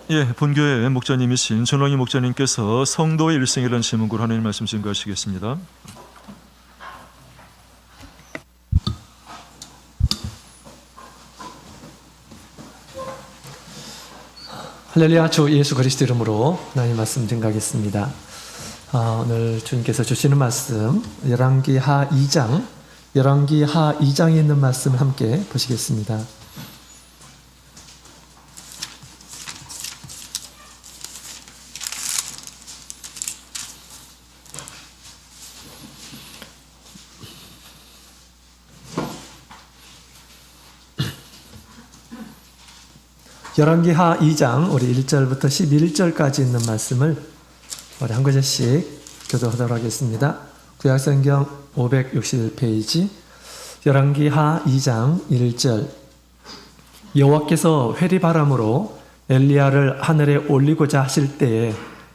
본교회 목자님이신 전광희 목자님께서 성도의 일생이라는 제목으로 하나님 말씀 증거하시겠습니다. 할렐루야. 주 예수 그리스도 이름으로 하나님 말씀 증거하겠습니다. 오늘 주님께서 주시는 말씀 열왕기하 2장에 있는 말씀을 함께 보시겠습니다. 열왕기하 2장 우리 1절부터 11절까지 있는 말씀을 우리 한 구절씩 교도하도록 하겠습니다. 구약성경 561페이지 열왕기하 2장 1절. 여호와께서 회리바람으로 엘리야를 하늘에 올리고자 하실 때에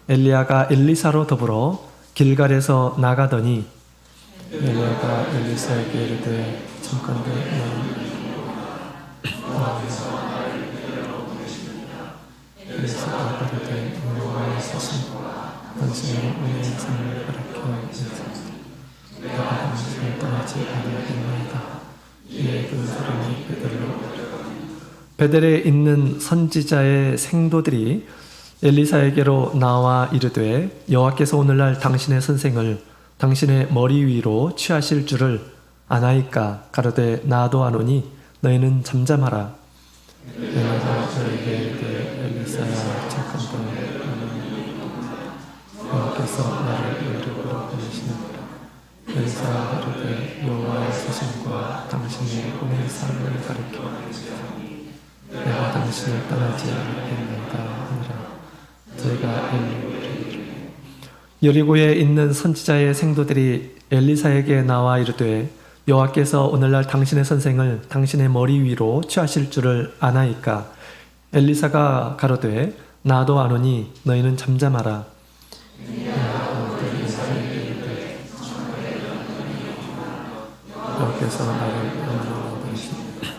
엘리야가 엘리사로 더불어 길갈에서 나가더니 엘리야가 엘리사에게 이르되 잠깐만 엘리사가 가로되 여호와의 사신 당신의 은혜의 삶을 가르쳐 주소서. 내가 당신을 떠나지 아니하겠나이다. 이에 그 사람이 베델에 있는 선지자의 생도들이 엘리사에게로 나와 이르되 여호와께서 오늘날 당신의 선생을 당신의 머리 위로 취하실 줄을 아나이까. 가로되 나도 아노니 너희는 잠잠하라. 엘리사가 저에게 이르되 엘리사야 잠깐만 여호와께서 나를 이르러 보내시느니라. 엘리사가 가로되 여호와의 사신과 당신의 은혜의 삶을 가르쳐 내가 당신을 떠나지 않겠나이다 하니라. 저희가 여리고에 있는 선지자의 생도들이 엘리사에게 나와 이르되 여호와께서 오늘날 당신의 선생을 당신의 머리 위로 취하실 줄을 아나이까. 엘리사가 가로되 나도 아노니 너희는 잠잠하라. 여호와께서 나를 영원하게 보내시니라.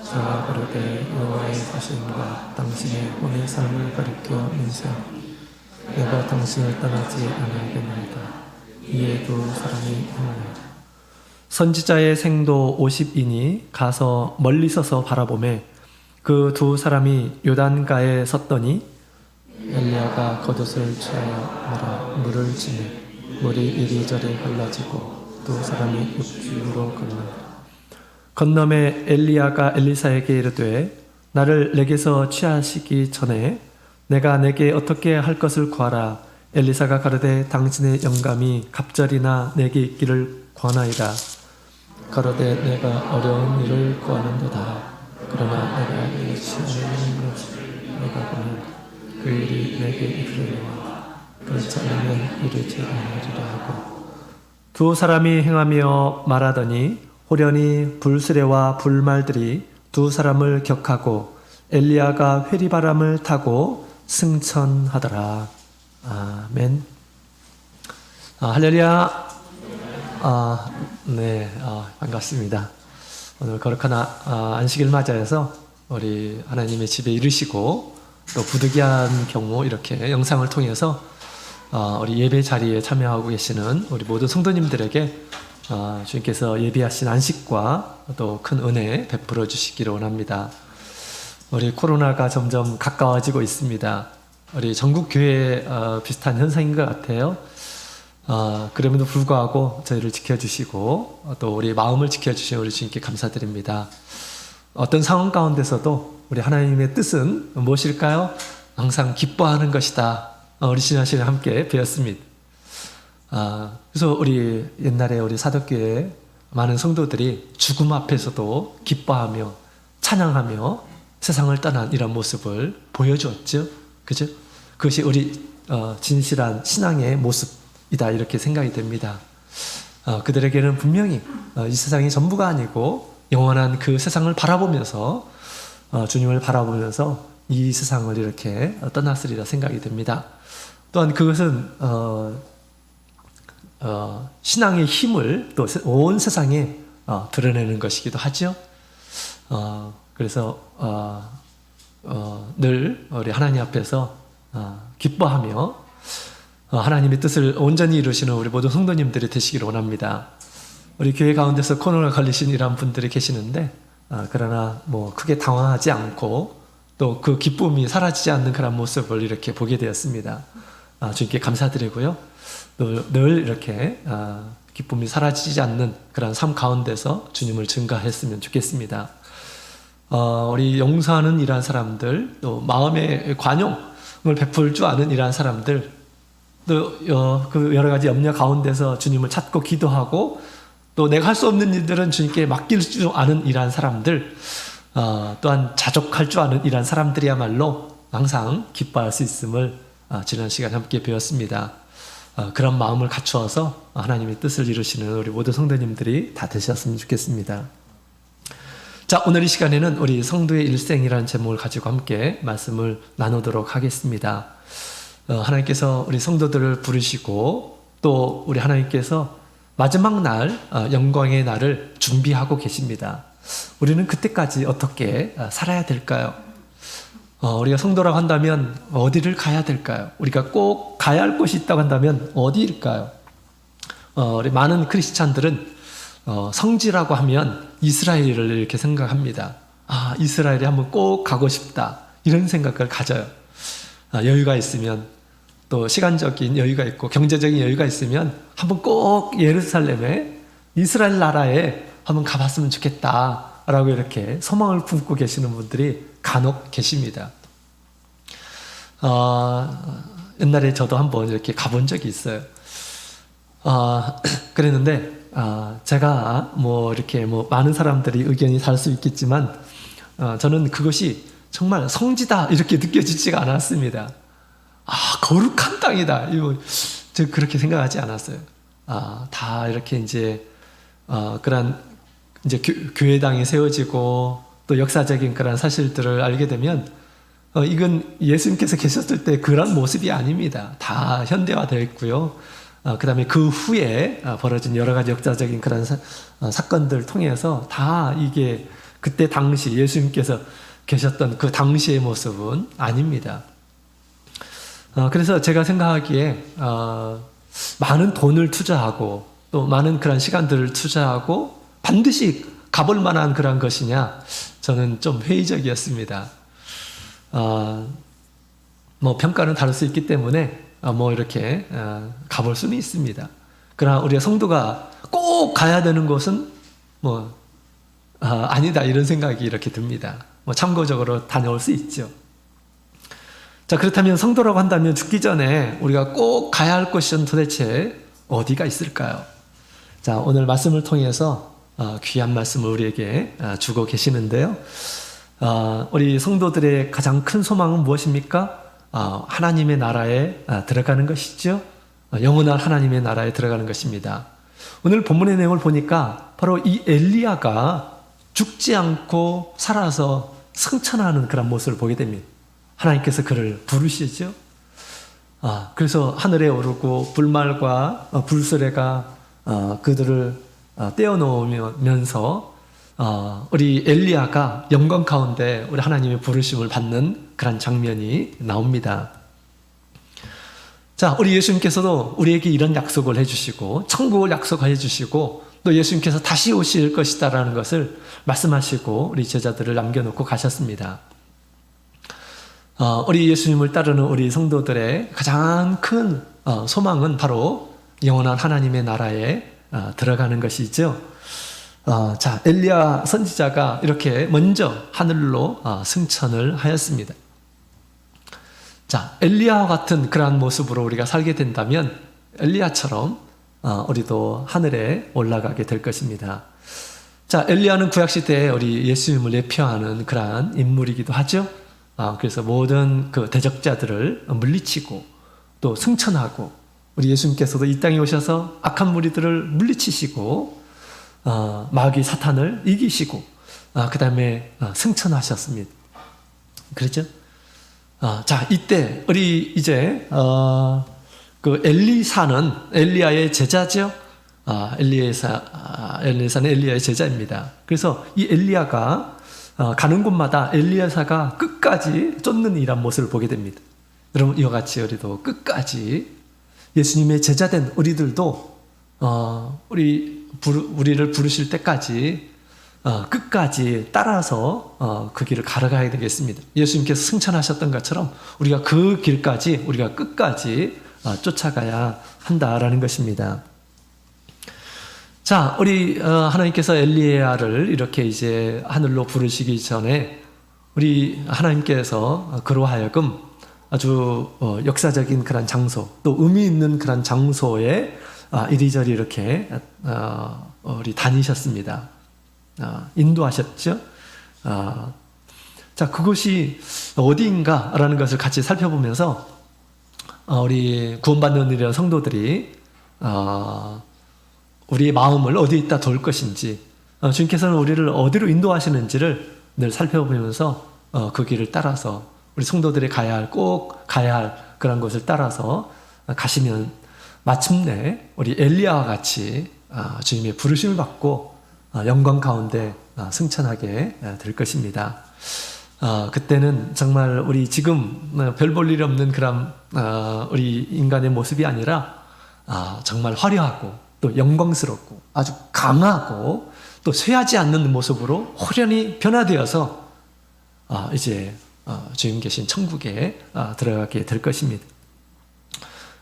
저가 가로되 여호와의 사신과 당신의 본의 삶을 가리켜 문세하니 내가 당신을 떠나지 아니하겠나이다. 이에 두 사람이 행하니라. 선지자의 생도 50인이 가서 멀리 서서 바라보매 그 두 사람이 요단가에 섰더니 엘리야가 겉옷을 취하여 말아 물을 지매 물이 이리저리 흘러지고 두 사람이 육지로 건너니라. 건너매 엘리야가 엘리사에게 이르되 나를 내게서 취하시기 전에 내가 내게 어떻게 할 것을 구하라. 엘리사가 가로되 당신의 영감이 갑절이나 내게 있기를 권하이다. 가로되 내가 어려운 일을 구하는도다. 그러나 내가 이 취하는 것을 내가 보면 그 일이 내게 이르리와 그렇지 않으면 이르지 않으리라 하고 두 사람이 행하며 말하더니 호련히 불수레와 불말들이 두 사람을 격하고 엘리야가 회리바람을 타고 승천하더라. 아멘. 할렐루야. 반갑습니다. 오늘 거룩한 안식일 맞아서 우리 하나님의 집에 이르시고 또 부득이한 경우 이렇게 영상을 통해서 우리 예배 자리에 참여하고 계시는 우리 모든 성도님들에게 주님께서 예비하신 안식과 또 큰 은혜 베풀어 주시기를 원합니다. 우리 코로나가 점점 가까워지고 있습니다. 우리 전국 교회 비슷한 현상인 것 같아요. 그럼에도 불구하고 저희를 지켜주시고 또 우리 마음을 지켜주신 우리 주님께 감사드립니다. 어떤 상황 가운데서도 우리 하나님의 뜻은 무엇일까요? 항상 기뻐하는 것이다. 우리 지난 시간에 함께 배웠습니다. 그래서 우리 옛날에 우리 사도교회 많은 성도들이 죽음 앞에서도 기뻐하며 찬양하며 세상을 떠난 이런 모습을 보여주었죠. 그죠? 그것이 우리 진실한 신앙의 모습이다 이렇게 생각이 됩니다. 그들에게는 분명히 이 세상이 전부가 아니고 영원한 그 세상을 바라보면서 주님을 바라보면서 이 세상을 이렇게 떠났으리라 생각이 됩니다. 또한 그것은 신앙의 힘을 또 온 세상에 드러내는 것이기도 하죠. 그래서 늘 우리 하나님 앞에서 기뻐하며 하나님의 뜻을 온전히 이루시는 우리 모든 성도님들이 되시기를 원합니다. 우리 교회 가운데서 코로나 걸리신 이런 분들이 계시는데 그러나 뭐 크게 당황하지 않고 또 그 기쁨이 사라지지 않는 그런 모습을 이렇게 보게 되었습니다. 주님께 감사드리고요. 늘 이렇게 기쁨이 사라지지 않는 그런 삶 가운데서 주님을 증거했으면 좋겠습니다. 우리 용서하는 이러한 사람들, 또 마음의 관용을 베풀 줄 아는 이러한 사람들, 또 그 여러 가지 염려 가운데서 주님을 찾고 기도하고 또 내가 할 수 없는 일들은 주님께 맡길 줄 아는 이러한 사람들, 또한 자족할 줄 아는 이러한 사람들이야말로 항상 기뻐할 수 있음을 지난 시간 함께 배웠습니다. 그런 마음을 갖추어서 하나님의 뜻을 이루시는 우리 모든 성도님들이 다 되셨으면 좋겠습니다. 자, 오늘 이 시간에는 우리 성도의 일생이라는 제목을 가지고 함께 말씀을 나누도록 하겠습니다. 하나님께서 우리 성도들을 부르시고 또 우리 하나님께서 마지막 날 영광의 날을 준비하고 계십니다. 우리는 그때까지 어떻게 살아야 될까요? 우리가 성도라고 한다면 어디를 가야 될까요? 우리가 꼭 가야 할 곳이 있다고 한다면 어디일까요? 우리 많은 크리스찬들은 성지라고 하면 이스라엘을 이렇게 생각합니다. 이스라엘에 한번 꼭 가고 싶다, 이런 생각을 가져요. 여유가 있으면, 또 시간적인 여유가 있고 경제적인 여유가 있으면 한번 꼭 예루살렘에, 이스라엘 나라에 한번 가봤으면 좋겠다라고 이렇게 소망을 품고 계시는 분들이 간혹 계십니다. 옛날에 저도 한번 이렇게 가본 적이 있어요. 그랬는데 제가 이렇게 많은 사람들이 의견이 다를 수 있겠지만 저는 그것이 정말 성지다 이렇게 느껴지지가 않았습니다. 거룩한 땅이다, 저 그렇게 생각하지 않았어요. 다 이렇게 이제 그런 이제 교회당이 세워지고 또 역사적인 그런 사실들을 알게 되면 이건 예수님께서 계셨을 때 그런 모습이 아닙니다. 다 현대화되어 있고요. 그 다음에 그 후에 벌어진 여러 가지 역사적인 그런 사건들을 통해서 다 이게 그때 당시 예수님께서 계셨던 그 당시의 모습은 아닙니다. 그래서 제가 생각하기에 많은 돈을 투자하고 또 많은 그런 시간들을 투자하고 반드시 가볼 만한 그런 것이냐, 저는 좀 회의적이었습니다. 평가는 다를 수 있기 때문에 이렇게 가볼 수는 있습니다. 그러나 우리가 성도가 꼭 가야 되는 곳은 아니다, 이런 생각이 이렇게 듭니다. 참고적으로 다녀올 수 있죠. 자, 그렇다면 성도라고 한다면 죽기 전에 우리가 꼭 가야 할 곳은 도대체 어디가 있을까요? 자, 오늘 말씀을 통해서 귀한 말씀을 우리에게 주고 계시는데요. 우리 성도들의 가장 큰 소망은 무엇입니까? 하나님의 나라에 들어가는 것이죠. 영원한 하나님의 나라에 들어가는 것입니다. 오늘 본문의 내용을 보니까 바로 이 엘리야가 죽지 않고 살아서 승천하는 그런 모습을 보게 됩니다. 하나님께서 그를 부르시죠. 그래서 하늘에 오르고 불말과 불수레가 그들을 떼어놓으면서 우리 엘리야가 영광 가운데 우리 하나님의 부르심을 받는 그런 장면이 나옵니다. 자, 우리 예수님께서도 우리에게 이런 약속을 해주시고 천국을 약속해 주시고 또 예수님께서 다시 오실 것이다라는 것을 말씀하시고 우리 제자들을 남겨놓고 가셨습니다. 우리 예수님을 따르는 우리 성도들의 가장 큰 소망은 바로 영원한 하나님의 나라에 들어가는 것이죠. 자, 엘리야 선지자가 이렇게 먼저 하늘로 승천을 하였습니다. 자, 엘리야와 같은 그러한 모습으로 우리가 살게 된다면 엘리야처럼 우리도 하늘에 올라가게 될 것입니다. 자, 엘리야는 구약시대에 우리 예수님을 예표하는 그러한 인물이기도 하죠. 그래서 모든 그 대적자들을 물리치고 또 승천하고 우리 예수님께서도 이 땅에 오셔서 악한 무리들을 물리치시고 마귀 사탄을 이기시고 그 다음에 승천하셨습니다. 그렇죠? 자, 이때 우리 이제 그 엘리사는 엘리야의 제자죠. 엘리사는 엘리야의 제자입니다. 그래서 이 엘리야가 가는 곳마다 엘리야사가 끝까지 쫓는 일한 모습을 보게 됩니다. 여러분, 이와 같이 우리도 끝까지 예수님의 제자된 우리들도 우리를 부르실 때까지 끝까지 따라서 그 길을 걸어가야 되겠습니다. 예수님께서 승천하셨던 것처럼 우리가 그 길까지, 우리가 끝까지 쫓아가야 한다라는 것입니다. 자, 우리 하나님께서 엘리야를 이렇게 이제 하늘로 부르시기 전에 우리 하나님께서 그로 하여금 아주 역사적인 그런 장소, 또 의미 있는 그런 장소에 이리저리 이렇게 우리 다니셨습니다. 인도하셨죠. 자, 그곳이 어디인가라는 것을 같이 살펴보면서 우리 구원받는 이런 성도들이 우리의 마음을 어디에다 둘 것인지, 주님께서는 우리를 어디로 인도하시는지를 늘 살펴보면서 그 길을 따라서 우리 성도들이 꼭 가야 할 그런 곳을 따라서 가시면 마침내 우리 엘리야와 같이 주님의 부르심을 받고 영광 가운데 승천하게 될 것입니다. 그때는 정말 우리 지금 별 볼 일 없는 그런 우리 인간의 모습이 아니라 정말 화려하고 또 영광스럽고 아주 강하고 또 쇠하지 않는 모습으로 호련히 변화되어서 이제 주님 계신 천국에 들어가게 될 것입니다.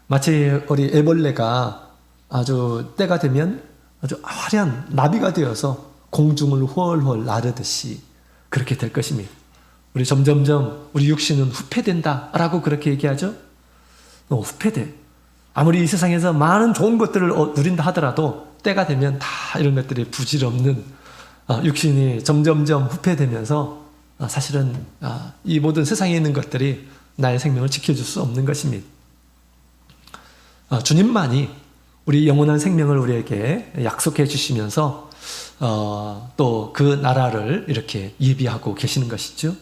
마치 우리 애벌레가 아주 때가 되면 아주 화려한 나비가 되어서 공중을 훨훨 나르듯이 그렇게 될 것입니다. 우리 점점점 우리 육신은 후패된다라고 그렇게 얘기하죠. 후패돼. 아무리 이 세상에서 많은 좋은 것들을 누린다 하더라도 때가 되면 다 이런 것들이 부질없는 육신이 점점점 후패되면서 사실은 이 모든 세상에 있는 것들이 나의 생명을 지켜줄 수 없는 것입니다. 주님만이 우리 영원한 생명을 우리에게 약속해 주시면서 또 그 나라를 이렇게 예비하고 계시는 것이죠.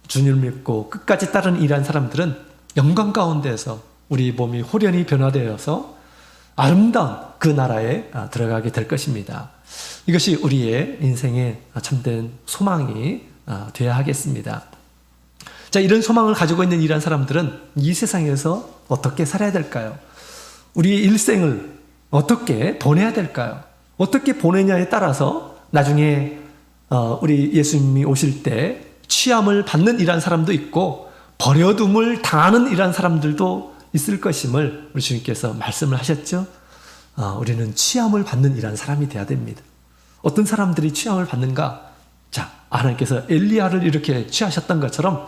주님을 믿고 끝까지 따르는 일한 사람들은 영광 가운데에서 우리 몸이 호련히 변화되어서 아름다운 그 나라에 들어가게 될 것입니다. 이것이 우리의 인생의 참된 소망이 되어야 하겠습니다. 자, 이런 소망을 가지고 있는 이러한 사람들은 이 세상에서 어떻게 살아야 될까요? 우리의 일생을 어떻게 보내야 될까요? 어떻게 보내냐에 따라서 나중에 우리 예수님이 오실 때 취함을 받는 이러한 사람도 있고 버려둠을 당하는 이러한 사람들도 있을 것임을 우리 주님께서 말씀을 하셨죠. 우리는 취함을 받는 이러한 사람이 되어야 됩니다. 어떤 사람들이 취함을 받는가? 자, 하나님께서 엘리야를 이렇게 취하셨던 것처럼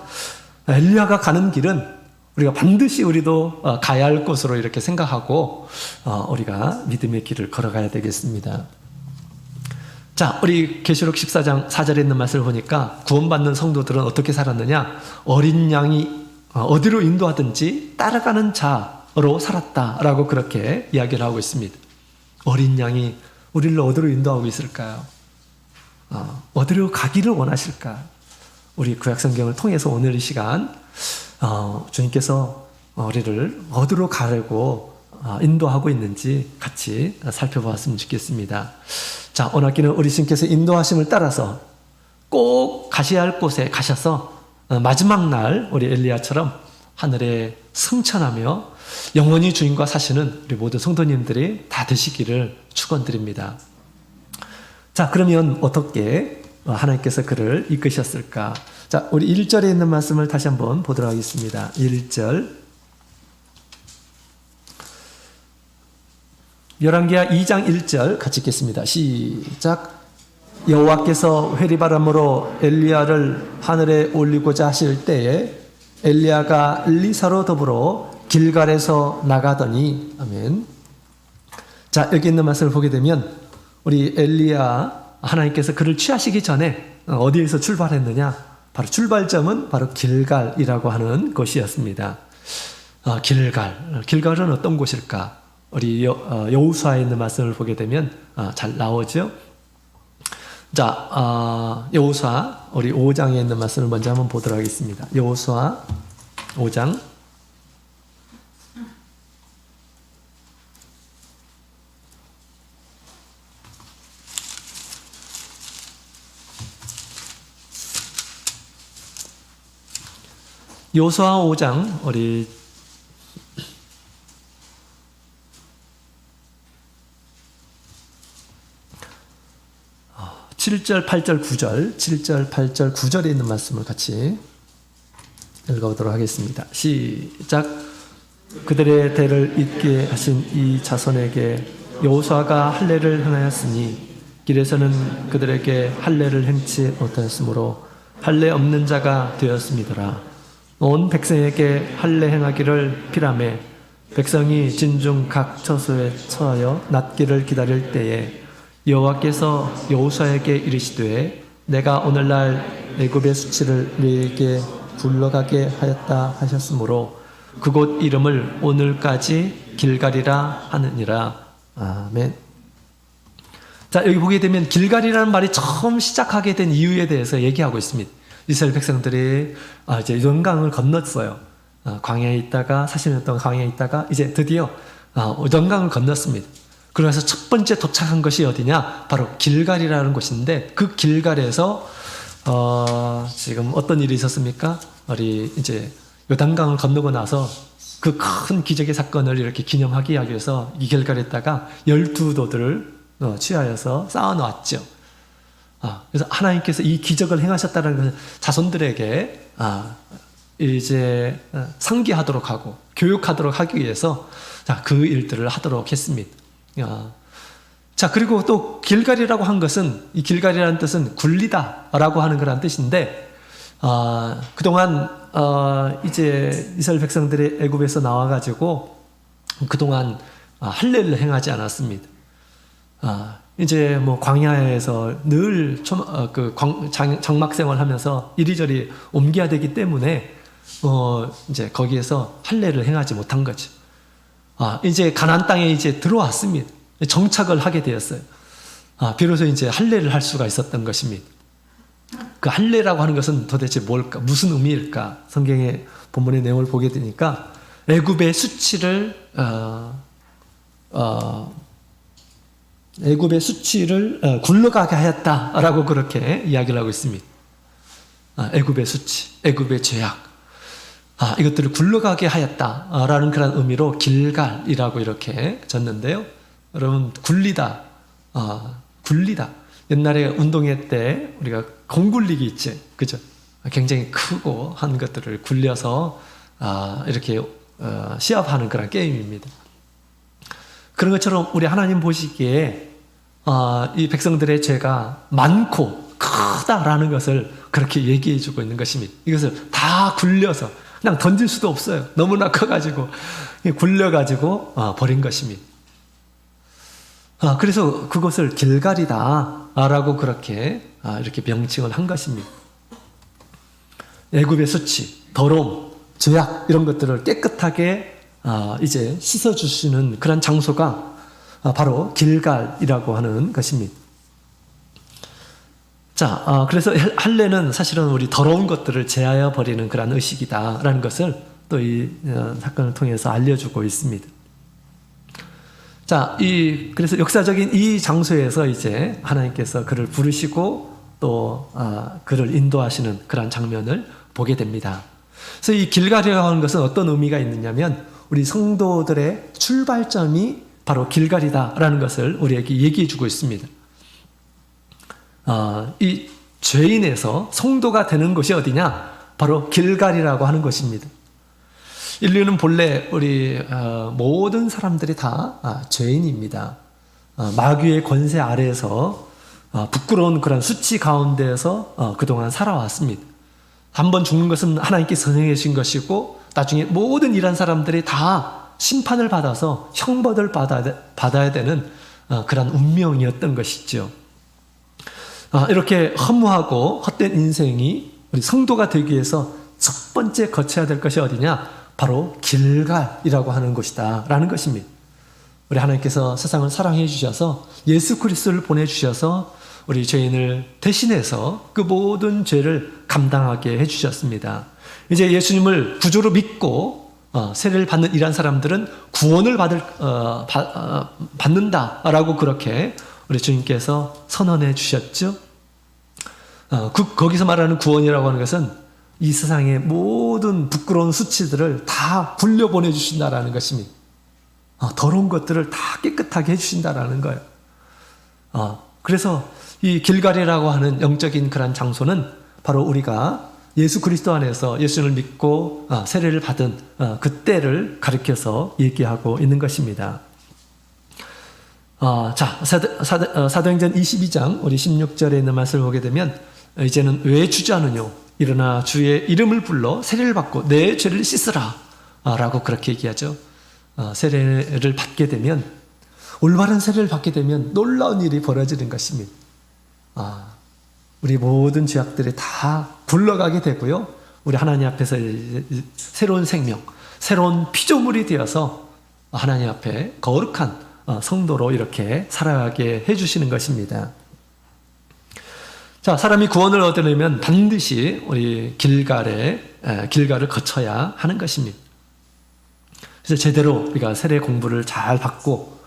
엘리야가 가는 길은 우리가 반드시 우리도 가야 할 곳으로 이렇게 생각하고 우리가 믿음의 길을 걸어가야 되겠습니다. 자, 우리 계시록 14장 4절에 있는 말씀을 보니까 구원받는 성도들은 어떻게 살았느냐? 어린 양이 어디로 인도하든지 따라가는 자로 살았다라고 그렇게 이야기를 하고 있습니다. 어린 양이 우리를 어디로 인도하고 있을까요? 어디로 가기를 원하실까? 우리 구약성경을 통해서 오늘 이 시간 주님께서 우리를 어디로 가려고 인도하고 있는지 같이 살펴보았으면 좋겠습니다. 자, 오늘 학기는 우리 주님께서 인도하심을 따라서 꼭 가셔야 할 곳에 가셔서 마지막 날 우리 엘리야처럼 하늘에 승천하며 영원히 주님과 사시는 우리 모든 성도님들이 다 되시기를 축원드립니다. 자, 그러면 어떻게 하나님께서 그를 이끄셨을까? 자, 우리 1절에 있는 말씀을 다시 한번 보도록 하겠습니다. 1절. 열왕기하 2장 1절 같이 읽겠습니다. 시작. 여호와께서 회리바람으로 엘리야를 하늘에 올리고자 하실 때에 엘리야가 엘리사로 더불어 길갈에서 나가더니. 아멘. 자, 여기 있는 말씀을 보게 되면 우리 엘리야 하나님께서 그를 취하시기 전에 어디에서 출발했느냐? 바로 출발점은 바로 길갈이라고 하는 곳이었습니다. 길갈은 어떤 곳일까? 우리 여호수아에 있는 말씀을 보게 되면 잘 나오죠. 자, 여호수아 우리 5장에 있는 말씀을 먼저 한번 보도록 하겠습니다. 여호수아 5장. 여호수아 5장 우리 7절, 8절, 9절, 7절, 8절, 9절에 있는 말씀을 같이 읽어보도록 하겠습니다. 시작. 그들의 대를 잇게 하신 이 자손에게 여호수아가 할례를 행하였으니 길에서는 그들에게 할례를 행치 못하였으므로 할례 없는 자가 되었음이더라. 온 백성에게 할례 행하기를 피라매 백성이 진중 각 처소에 처하여 낫기를 기다릴 때에 여호와께서 여호수아에게 이르시되 내가 오늘날 애굽의 수치를 너희에게 굴러가게 하였다 하셨으므로 그곳 이름을 오늘까지 길갈이라 하느니라. 아멘. 자, 여기 보게 되면 길갈이라는 말이 처음 시작하게 된 이유에 대해서 얘기하고 있습니다. 이스라엘 백성들이 이제 요단강을 건넜어요. 광야에 있다가 40년 동안 광야에 있다가 이제 드디어 요단강을 건넜습니다. 그래서 첫 번째 도착한 것이 어디냐? 바로 길갈이라는 곳인데 그 길갈에서 지금 어떤 일이 있었습니까? 우리 이제 요단강을 건너고 나서 그 큰 기적의 사건을 이렇게 기념하기 위해서 이 길갈에다가 12도들을 취하여서 쌓아놓았죠. 그래서 하나님께서 이 기적을 행하셨다는 것을 자손들에게 이제 상기하도록 하고 교육하도록 하기 위해서 그 일들을 하도록 했습니다. 자, 그리고 또 길갈이라고 한 것은 이 길갈이라는 뜻은 굴리다라고 하는 그런 뜻인데 그동안 이제 이스라엘 백성들이 애굽에서 나와가지고 그동안 할례를 행하지 않았습니다. 이제 뭐 광야에서 늘 장막 생활하면서 이리저리 옮겨야 되기 때문에 이제 거기에서 할례를 행하지 못한 거죠. 이제 가나안 땅에 이제 들어왔습니다. 정착을 하게 되었어요. 비로소 이제 할례를 할 수가 있었던 것입니다. 그 할례라고 하는 것은 도대체 뭘까? 무슨 의미일까? 성경의 본문의 내용을 보게 되니까 애굽의 수치를 굴러가게 하였다라고 그렇게 이야기를 하고 있습니다. 애굽의 수치, 애굽의 죄악, 이것들을 굴러가게 하였다라는 그런 의미로 길갈이라고 이렇게 졌는데요. 여러분, 굴리다. 옛날에 운동회 때 우리가 공굴리기 있지, 그죠? 굉장히 크고 한 것들을 굴려서 이렇게 시합하는 그런 게임입니다. 그런 것처럼 우리 하나님 보시기에 이 백성들의 죄가 많고 크다라는 것을 그렇게 얘기해주고 있는 것입니다. 이것을 다 굴려서 그냥 던질 수도 없어요. 너무나 커가지고 굴려가지고 버린 것입니다. 그래서 그것을 길갈이다라고 그렇게 이렇게 명칭을 한 것입니다. 애굽의 수치, 더러움, 죄악 이런 것들을 깨끗하게 이제 씻어주시는 그런 장소가 바로 길갈이라고 하는 것입니다. 자, 그래서 할례는 사실은 우리 더러운 것들을 제하여 버리는 그런 의식이다라는 것을 또 이 사건을 통해서 알려주고 있습니다. 자, 그래서 역사적인 이 장소에서 이제 하나님께서 그를 부르시고 또 그를 인도하시는 그런 장면을 보게 됩니다. 그래서 이 길갈이라고 하는 것은 어떤 의미가 있느냐면 우리 성도들의 출발점이 바로 길갈이다라는 것을 우리에게 얘기해 주고 있습니다. 이 죄인에서 성도가 되는 곳이 어디냐? 바로 길갈이라고 하는 것입니다. 인류는 본래 우리 모든 사람들이 다 죄인입니다. 마귀의 권세 아래에서 부끄러운 그런 수치 가운데에서 그동안 살아왔습니다. 한번 죽는 것은 하나님께서 선행해 주신 것이고 나중에 모든 일한 사람들이 다 심판을 받아서 형벌을 받아야 되는 그런 운명이었던 것이죠. 이렇게 허무하고 헛된 인생이 우리 성도가 되기 위해서 첫 번째 거쳐야 될 것이 어디냐? 바로 길갈이라고 하는 곳이다 라는 것입니다. 우리 하나님께서 세상을 사랑해 주셔서 예수 그리스도를 보내주셔서 우리 죄인을 대신해서 그 모든 죄를 감당하게 해주셨습니다. 이제 예수님을 구주로 믿고 세례를 받는 이런 사람들은 구원을 받는다라고 그렇게 우리 주님께서 선언해 주셨죠. 거기서 말하는 구원이라고 하는 것은 이 세상의 모든 부끄러운 수치들을 다 굴려보내 주신다라는 것입니다. 더러운 것들을 다 깨끗하게 해주신다라는 거예요. 그래서 이 길갈이라고 하는 영적인 그런 장소는 바로 우리가 예수 그리스도 안에서 예수를 믿고 세례를 받은 그때를 가리켜서 얘기하고 있는 것입니다. 자, 사도행전 22장 우리 16절에 있는 말씀을 보게 되면 이제는 왜 주저하느뇨? 일어나 주의 이름을 불러 세례를 받고 내 죄를 씻으라 라고 그렇게 얘기하죠. 세례를 받게 되면, 올바른 세례를 받게 되면 놀라운 일이 벌어지는 것입니다. 우리 모든 죄악들이 다 굴러가게 되고요. 우리 하나님 앞에서 새로운 생명, 새로운 피조물이 되어서 하나님 앞에 거룩한 성도로 이렇게 살아가게 해주시는 것입니다. 자, 사람이 구원을 얻으려면 반드시 우리 길갈을 거쳐야 하는 것입니다. 그래서 제대로 우리가 세례 공부를 잘 받고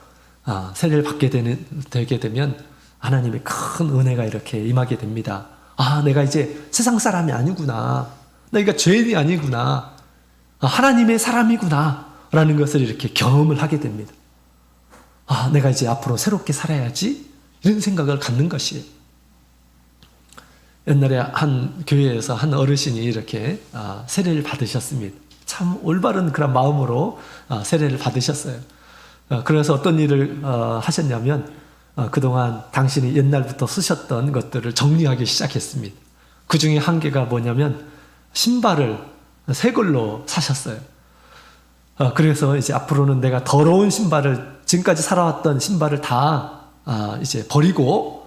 세례를 받게 되게 되면 하나님의 큰 은혜가 이렇게 임하게 됩니다. 내가 이제 세상 사람이 아니구나. 내가 죄인이 아니구나. 하나님의 사람이구나. 라는 것을 이렇게 경험을 하게 됩니다. 내가 이제 앞으로 새롭게 살아야지. 이런 생각을 갖는 것이에요. 옛날에 한 교회에서 한 어르신이 이렇게 세례를 받으셨습니다. 참 올바른 그런 마음으로 세례를 받으셨어요. 그래서 어떤 일을 하셨냐면 그동안 당신이 옛날부터 쓰셨던 것들을 정리하기 시작했습니다. 그 중에 한 개가 뭐냐면 신발을 새 걸로 사셨어요. 그래서 이제 앞으로는 내가 더러운 신발을, 지금까지 살아왔던 신발을 다 이제 버리고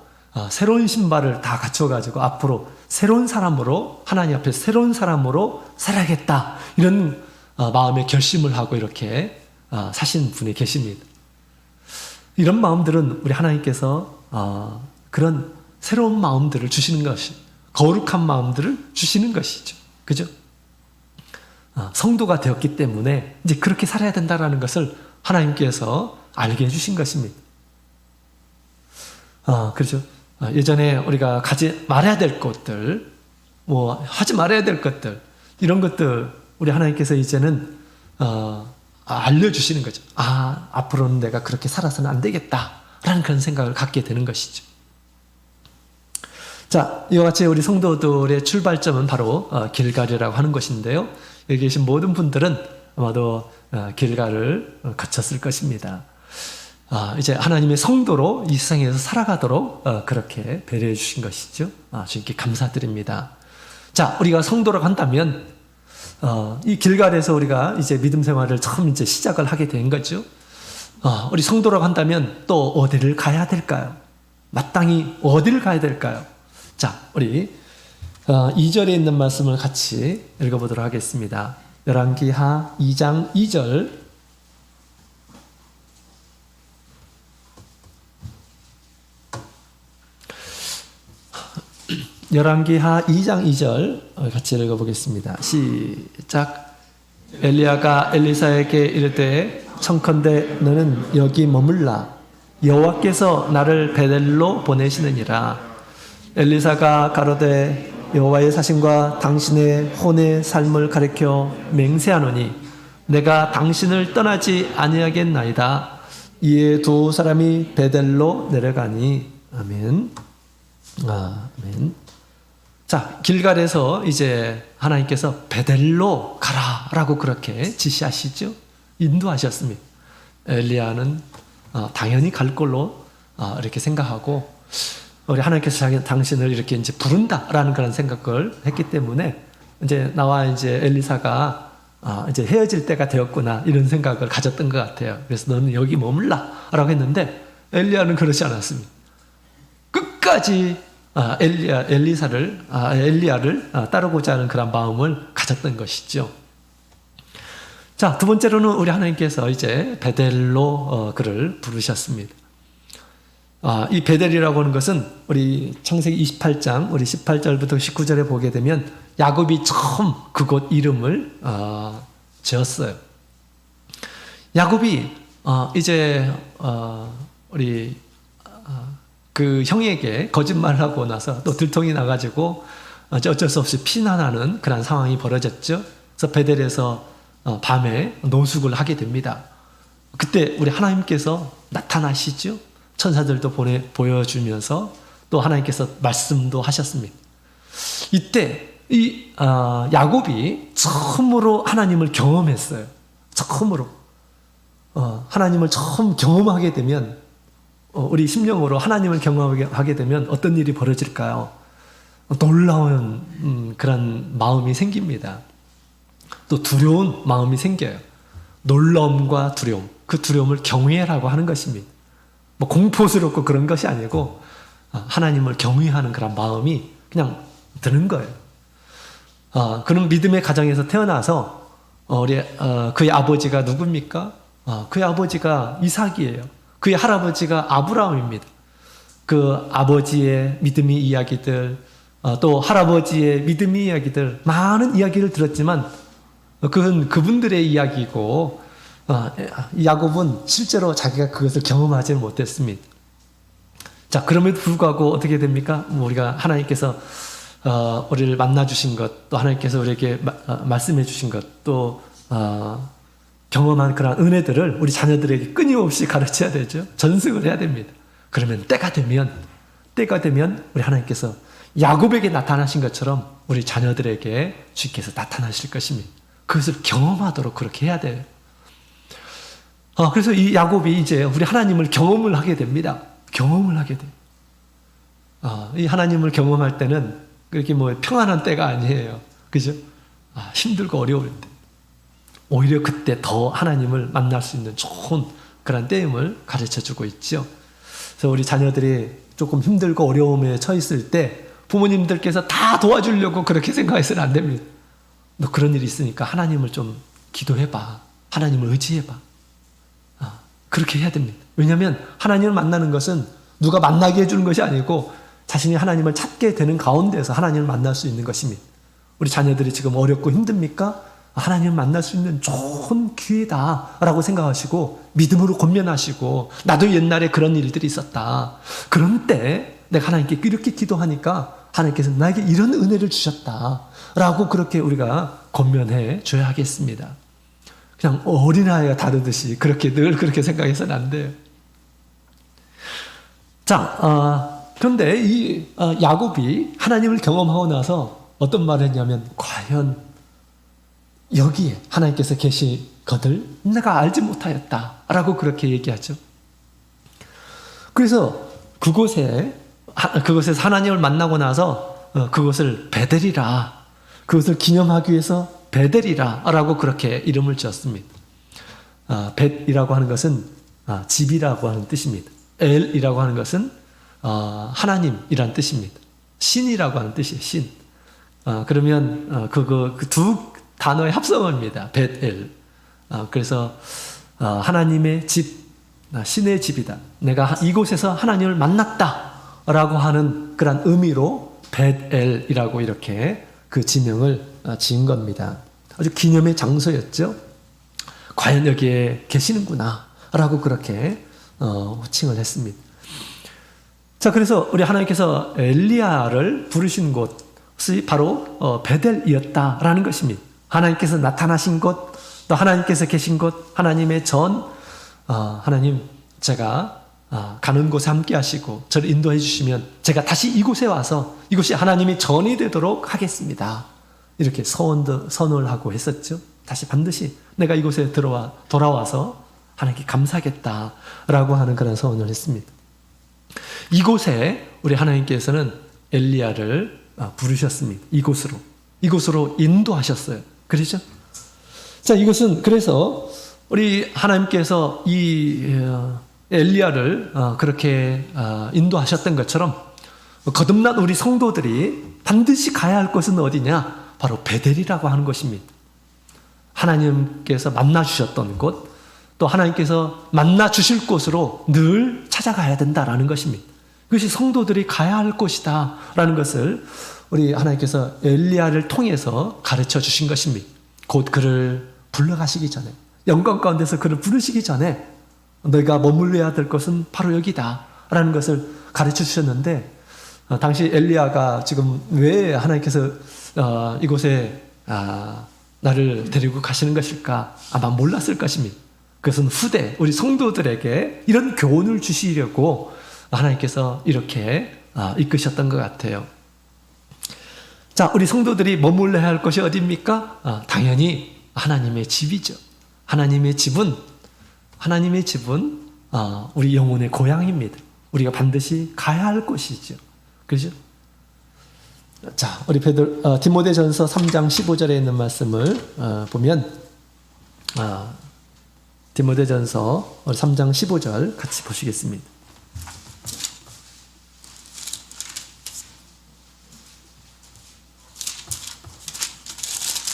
새로운 신발을 다 갖춰가지고 앞으로 새로운 사람으로, 하나님 앞에 새로운 사람으로 살아야겠다, 이런 마음의 결심을 하고 이렇게 사신 분이 계십니다. 이런 마음들은 우리 하나님께서 그런 새로운 마음들을 주시는 것이, 거룩한 마음들을 주시는 것이죠. 그죠? 성도가 되었기 때문에 이제 그렇게 살아야 된다는 것을 하나님께서 알게 해주신 것입니다. 그렇죠. 예전에 우리가 가지 말아야 될 것들, 하지 말아야 될 것들, 이런 것들 우리 하나님께서 이제는 알려주시는 거죠. 앞으로는 내가 그렇게 살아서는 안 되겠다라는 그런 생각을 갖게 되는 것이죠. 자, 이와 같이 우리 성도들의 출발점은 바로 길갈이라고 하는 것인데요. 여기 계신 모든 분들은 아마도 길갈을 거쳤을 것입니다. 이제 하나님의 성도로 이 세상에서 살아가도록 그렇게 배려해 주신 것이죠. 주님께 감사드립니다. 자, 우리가 성도라고 한다면 이 길갈에서 우리가 이제 믿음 생활을 처음 이제 시작을 하게 된 거죠. 우리 성도라고 한다면 또 어디를 가야 될까요? 마땅히 어디를 가야 될까요? 자, 우리 2절에 있는 말씀을 같이 읽어보도록 하겠습니다. 열왕기하 2장 2절. 열왕기하 2장 2절 같이 읽어보겠습니다. 시작. 엘리야가 엘리사에게 이르되 청컨대 너는 여기 머물라. 여호와께서 나를 베델로 보내시느니라. 엘리사가 가로되 여호와의 사심과 당신의 혼의 삶을 가리켜 맹세하노니 내가 당신을 떠나지 아니하겠나이다. 이에 두 사람이 베델로 내려가니. 아멘. 아멘. 자, 길갈에서 이제 하나님께서 베델로 가라라고 그렇게 지시하시죠. 인도하셨습니다. 엘리야는 당연히 갈 걸로 이렇게 생각하고, 우리 하나님께서 당신을 이렇게 이제 부른다라는 그런 생각을 했기 때문에 이제 나와 이제 엘리사가 이제 헤어질 때가 되었구나, 이런 생각을 가졌던 것 같아요. 그래서 너는 여기 머물라라고 했는데 엘리야는 그렇지 않았습니다. 끝까지 엘리야를 따르고자 하는 그런 마음을 가졌던 것이죠. 자, 두 번째로는 우리 하나님께서 이제 베델로 그를 부르셨습니다. 이 베델이라고 하는 것은 우리 창세기 28장 우리 18절부터 19절에 보게 되면 야곱이 처음 그곳 이름을 지었어요. 야곱이 이제 우리 그 형에게 거짓말을 하고 나서 또 들통이 나가지고 어쩔 수 없이 피난하는 그런 상황이 벌어졌죠. 그래서 베델에서 밤에 노숙을 하게 됩니다. 그때 우리 하나님께서 나타나시죠. 천사들도 보여주면서 또 하나님께서 말씀도 하셨습니다. 이때 이 야곱이 처음으로 하나님을 경험했어요. 처음으로 하나님을 처음 경험하게 되면 우리 심령으로 하나님을 경험하게 되면 어떤 일이 벌어질까요? 놀라운 그런 마음이 생깁니다. 또 두려운 마음이 생겨요. 놀라움과 두려움, 그 두려움을 경외라고 하는 것입니다. 뭐 공포스럽고 그런 것이 아니고 하나님을 경외하는 그런 마음이 그냥 드는 거예요. 그런 믿음의 가정에서 태어나서 그의 아버지가 누굽니까? 그의 아버지가 이삭이에요. 그의 할아버지가 아브라함입니다. 그 아버지의 믿음의 이야기들, 또 할아버지의 믿음의 이야기들, 많은 이야기를 들었지만 그건 그분들의 이야기고 야곱은 실제로 자기가 그것을 경험하지는 못했습니다. 자, 그럼에도 불구하고 어떻게 됩니까? 우리가 하나님께서 우리를 만나주신 것, 또 하나님께서 우리에게 말씀해 주신 것, 또 경험한 그런 은혜들을 우리 자녀들에게 끊임없이 가르쳐야 되죠. 전승을 해야 됩니다. 그러면 때가 되면 우리 하나님께서 야곱에게 나타나신 것처럼 우리 자녀들에게 주께서 나타나실 것입니다. 그것을 경험하도록 그렇게 해야 돼요. 그래서 이 야곱이 이제 우리 하나님을 경험을 하게 됩니다. 경험을 하게 돼요. 이 하나님을 경험할 때는 그렇게 뭐 평안한 때가 아니에요. 그죠? 힘들고 어려울 때. 오히려 그때 더 하나님을 만날 수 있는 좋은 그런 때임을 가르쳐 주고 있죠. 그래서 우리 자녀들이 조금 힘들고 어려움에 처했을 때 부모님들께서 다 도와주려고 그렇게 생각해서는 안 됩니다. 너 그런 일이 있으니까 하나님을 좀 기도해봐. 하나님을 의지해봐. 그렇게 해야 됩니다. 왜냐하면 하나님을 만나는 것은 누가 만나게 해주는 것이 아니고 자신이 하나님을 찾게 되는 가운데서 하나님을 만날 수 있는 것입니다. 우리 자녀들이 지금 어렵고 힘듭니까? 하나님을 만날 수 있는 좋은 기회다라고 생각하시고 믿음으로 권면하시고 나도 옛날에 그런 일들이 있었다. 그런 때 내가 하나님께 이렇게 기도하니까 하나님께서 나에게 이런 은혜를 주셨다라고 그렇게 우리가 권면해 줘야 하겠습니다. 그냥 어린아이가 다루듯이 늘 그렇게 생각해서는 안 돼요. 자, 그런데 이 야곱이 하나님을 경험하고 나서 어떤 말을 했냐면 과연 여기에 하나님께서 계시거늘 내가 알지 못하였다라고 그렇게 얘기하죠. 그래서 그곳에서 하나님을 만나고 나서 그것을 베델이라, 그것을 기념하기 위해서 베델이라라고 그렇게 이름을 지었습니다. 벳이라고 하는 것은 집이라고 하는 뜻입니다. 엘이라고 하는 것은 하나님이란 뜻입니다. 신이라고 하는 뜻이에요. 신. 그러면 그 두 단어의 합성어입니다. 벳엘. 그래서 하나님의 집, 신의 집이다. 내가 이곳에서 하나님을 만났다라고 하는 그런 의미로 벳엘이라고 이렇게 그 지명을 지은 겁니다. 아주 기념의 장소였죠. 과연 여기에 계시는구나 라고 그렇게 호칭을 했습니다. 자, 그래서 우리 하나님께서 엘리야를 부르신 곳이 바로 베델이었다라는 것입니다. 하나님께서 나타나신 곳, 또 하나님께서 계신 곳, 하나님의 전, 하나님 제가 가는 곳에 함께 하시고 저를 인도해 주시면 제가 다시 이곳에 와서 이곳이 하나님의 전이 되도록 하겠습니다. 이렇게 선언을 하고 했었죠. 다시 반드시 내가 이곳에 돌아와서 하나님께 감사하겠다라고 하는 그런 선언을 했습니다. 이곳에 우리 하나님께서는 엘리야를 부르셨습니다. 이곳으로 인도하셨어요. 그렇죠? 자, 이것은 그래서 우리 하나님께서 이 엘리야를 그렇게 인도하셨던 것처럼 거듭난 우리 성도들이 반드시 가야 할 곳은 어디냐? 바로 베델이라고 하는 것입니다. 하나님께서 만나 주셨던 곳, 또 하나님께서 만나 주실 곳으로 늘 찾아가야 된다라는 것입니다. 그것이 성도들이 가야 할 곳이다라는 것을 우리 하나님께서 엘리야를 통해서 가르쳐 주신 것입니다. 곧 그를 불러가시기 전에, 영광 가운데서 그를 부르시기 전에 너희가 머물러야 될 것은 바로 여기다라는 것을 가르쳐 주셨는데, 당시 엘리야가 지금 왜 하나님께서 이곳에 나를 데리고 가시는 것일까? 아마 몰랐을 것입니다. 그것은 후대 우리 성도들에게 이런 교훈을 주시려고 하나님께서 이렇게 이끄셨던 것 같아요. 자, 우리 성도들이 머물러야 할 곳이 어디입니까? 당연히 하나님의 집이죠. 하나님의 집은 우리 영혼의 고향입니다. 우리가 반드시 가야 할 곳이죠. 그죠? 자, 우리 디모데전서 3장 15절에 있는 말씀을 보면 디모데전서 3장 15절 같이 보시겠습니다.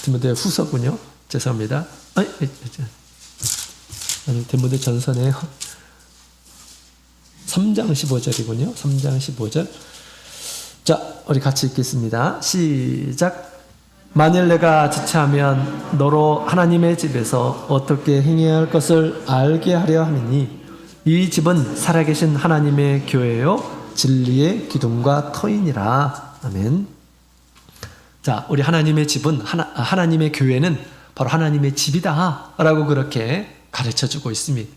디모데 후서군요. 죄송합니다. 아니, 디모데 전서네요. 3장 15절이군요. 3장 15절. 자, 우리 같이 읽겠습니다. 시작. 만일 내가 지체하면 너로 하나님의 집에서 어떻게 행해야 할 것을 알게 하려 함이니 이 집은 살아계신 하나님의 교회요 진리의 기둥과 터이니라. 아멘. 자, 우리 하나님의 집은 하나님의 교회는 바로 하나님의 집이다 라고 그렇게 가르쳐주고 있습니다.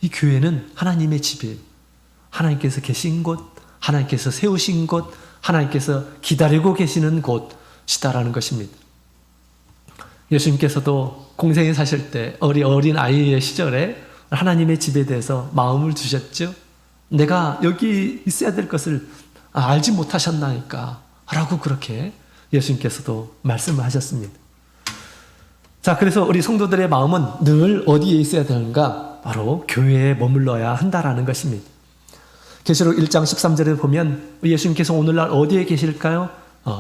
이 교회는 하나님의 집이에요. 하나님께서 계신 곳, 하나님께서 세우신 곳, 하나님께서 기다리고 계시는 곳이다라는 것입니다. 예수님께서도 공생에 사실 때 어린 아이의 시절에 하나님의 집에 대해서 마음을 두셨죠. 내가 여기 있어야 될 것을 알지 못하셨나니까 라고 그렇게 예수님께서도 말씀을 하셨습니다. 자, 그래서 우리 성도들의 마음은 늘 어디에 있어야 되는가? 바로 교회에 머물러야 한다라는 것입니다. 계시록 1장 13절에 보면 예수님께서 오늘날 어디에 계실까요?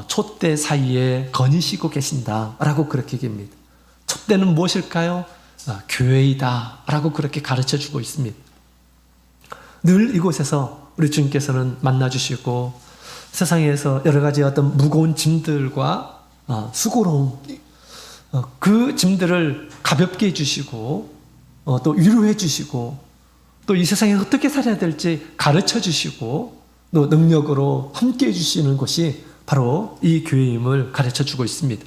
촛대 사이에 거니시고 계신다라고 그렇게 얘기합니다. 촛대는 무엇일까요? 교회이다라고 그렇게 가르쳐주고 있습니다. 늘 이곳에서 우리 주님께서는 만나주시고 세상에서 여러 가지 어떤 무거운 짐들과 수고로움 그 짐들을 가볍게 해주시고 또 위로해 주시고 또 이 세상에 어떻게 살아야 될지 가르쳐 주시고 또 능력으로 함께 해주시는 것이 바로 이 교회임을 가르쳐 주고 있습니다.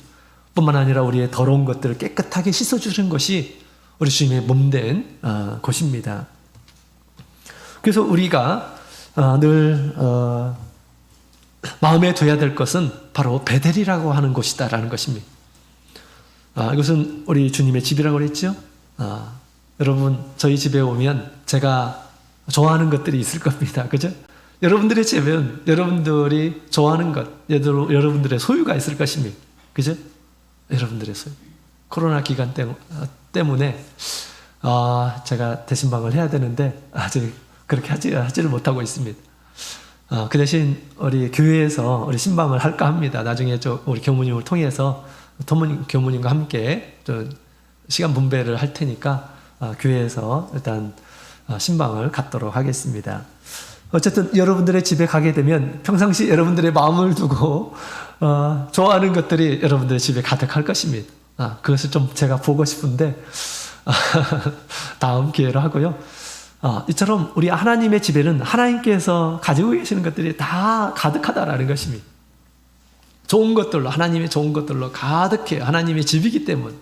뿐만 아니라 우리의 더러운 것들을 깨끗하게 씻어주는 것이 우리 주님의 몸된 곳입니다. 그래서 우리가 늘 마음에 둬야 될 것은 바로 베델이라고 하는 곳이다라는 것입니다. 이것은 우리 주님의 집이라고 그랬죠. 여러분 저희 집에 오면 제가 좋아하는 것들이 있을 겁니다. 그죠? 여러분들의 집은 여러분들이 좋아하는 것, 여러분들의 소유가 있을 것입니다. 그죠? 여러분들의 소유. 코로나 기간 때문에 제가 대신방을 해야 되는데 아직 그렇게 하지를 못하고 있습니다. 그 대신 우리 교회에서 우리 신방을 할까 합니다. 나중에 우리 교무님을 통해서 교무님과 함께 좀 시간 분배를 할 테니까 교회에서 일단 신방을 갖도록 하겠습니다. 어쨌든 여러분들의 집에 가게 되면 평상시 여러분들의 마음을 두고 좋아하는 것들이 여러분들의 집에 가득할 것입니다. 그것을 좀 제가 보고 싶은데 다음 기회로 하고요. 이처럼 우리 하나님의 집에는 하나님께서 가지고 계시는 것들이 다 가득하다라는 것입니다. 좋은 것들로 하나님의 좋은 것들로 가득해요. 하나님의 집이기 때문에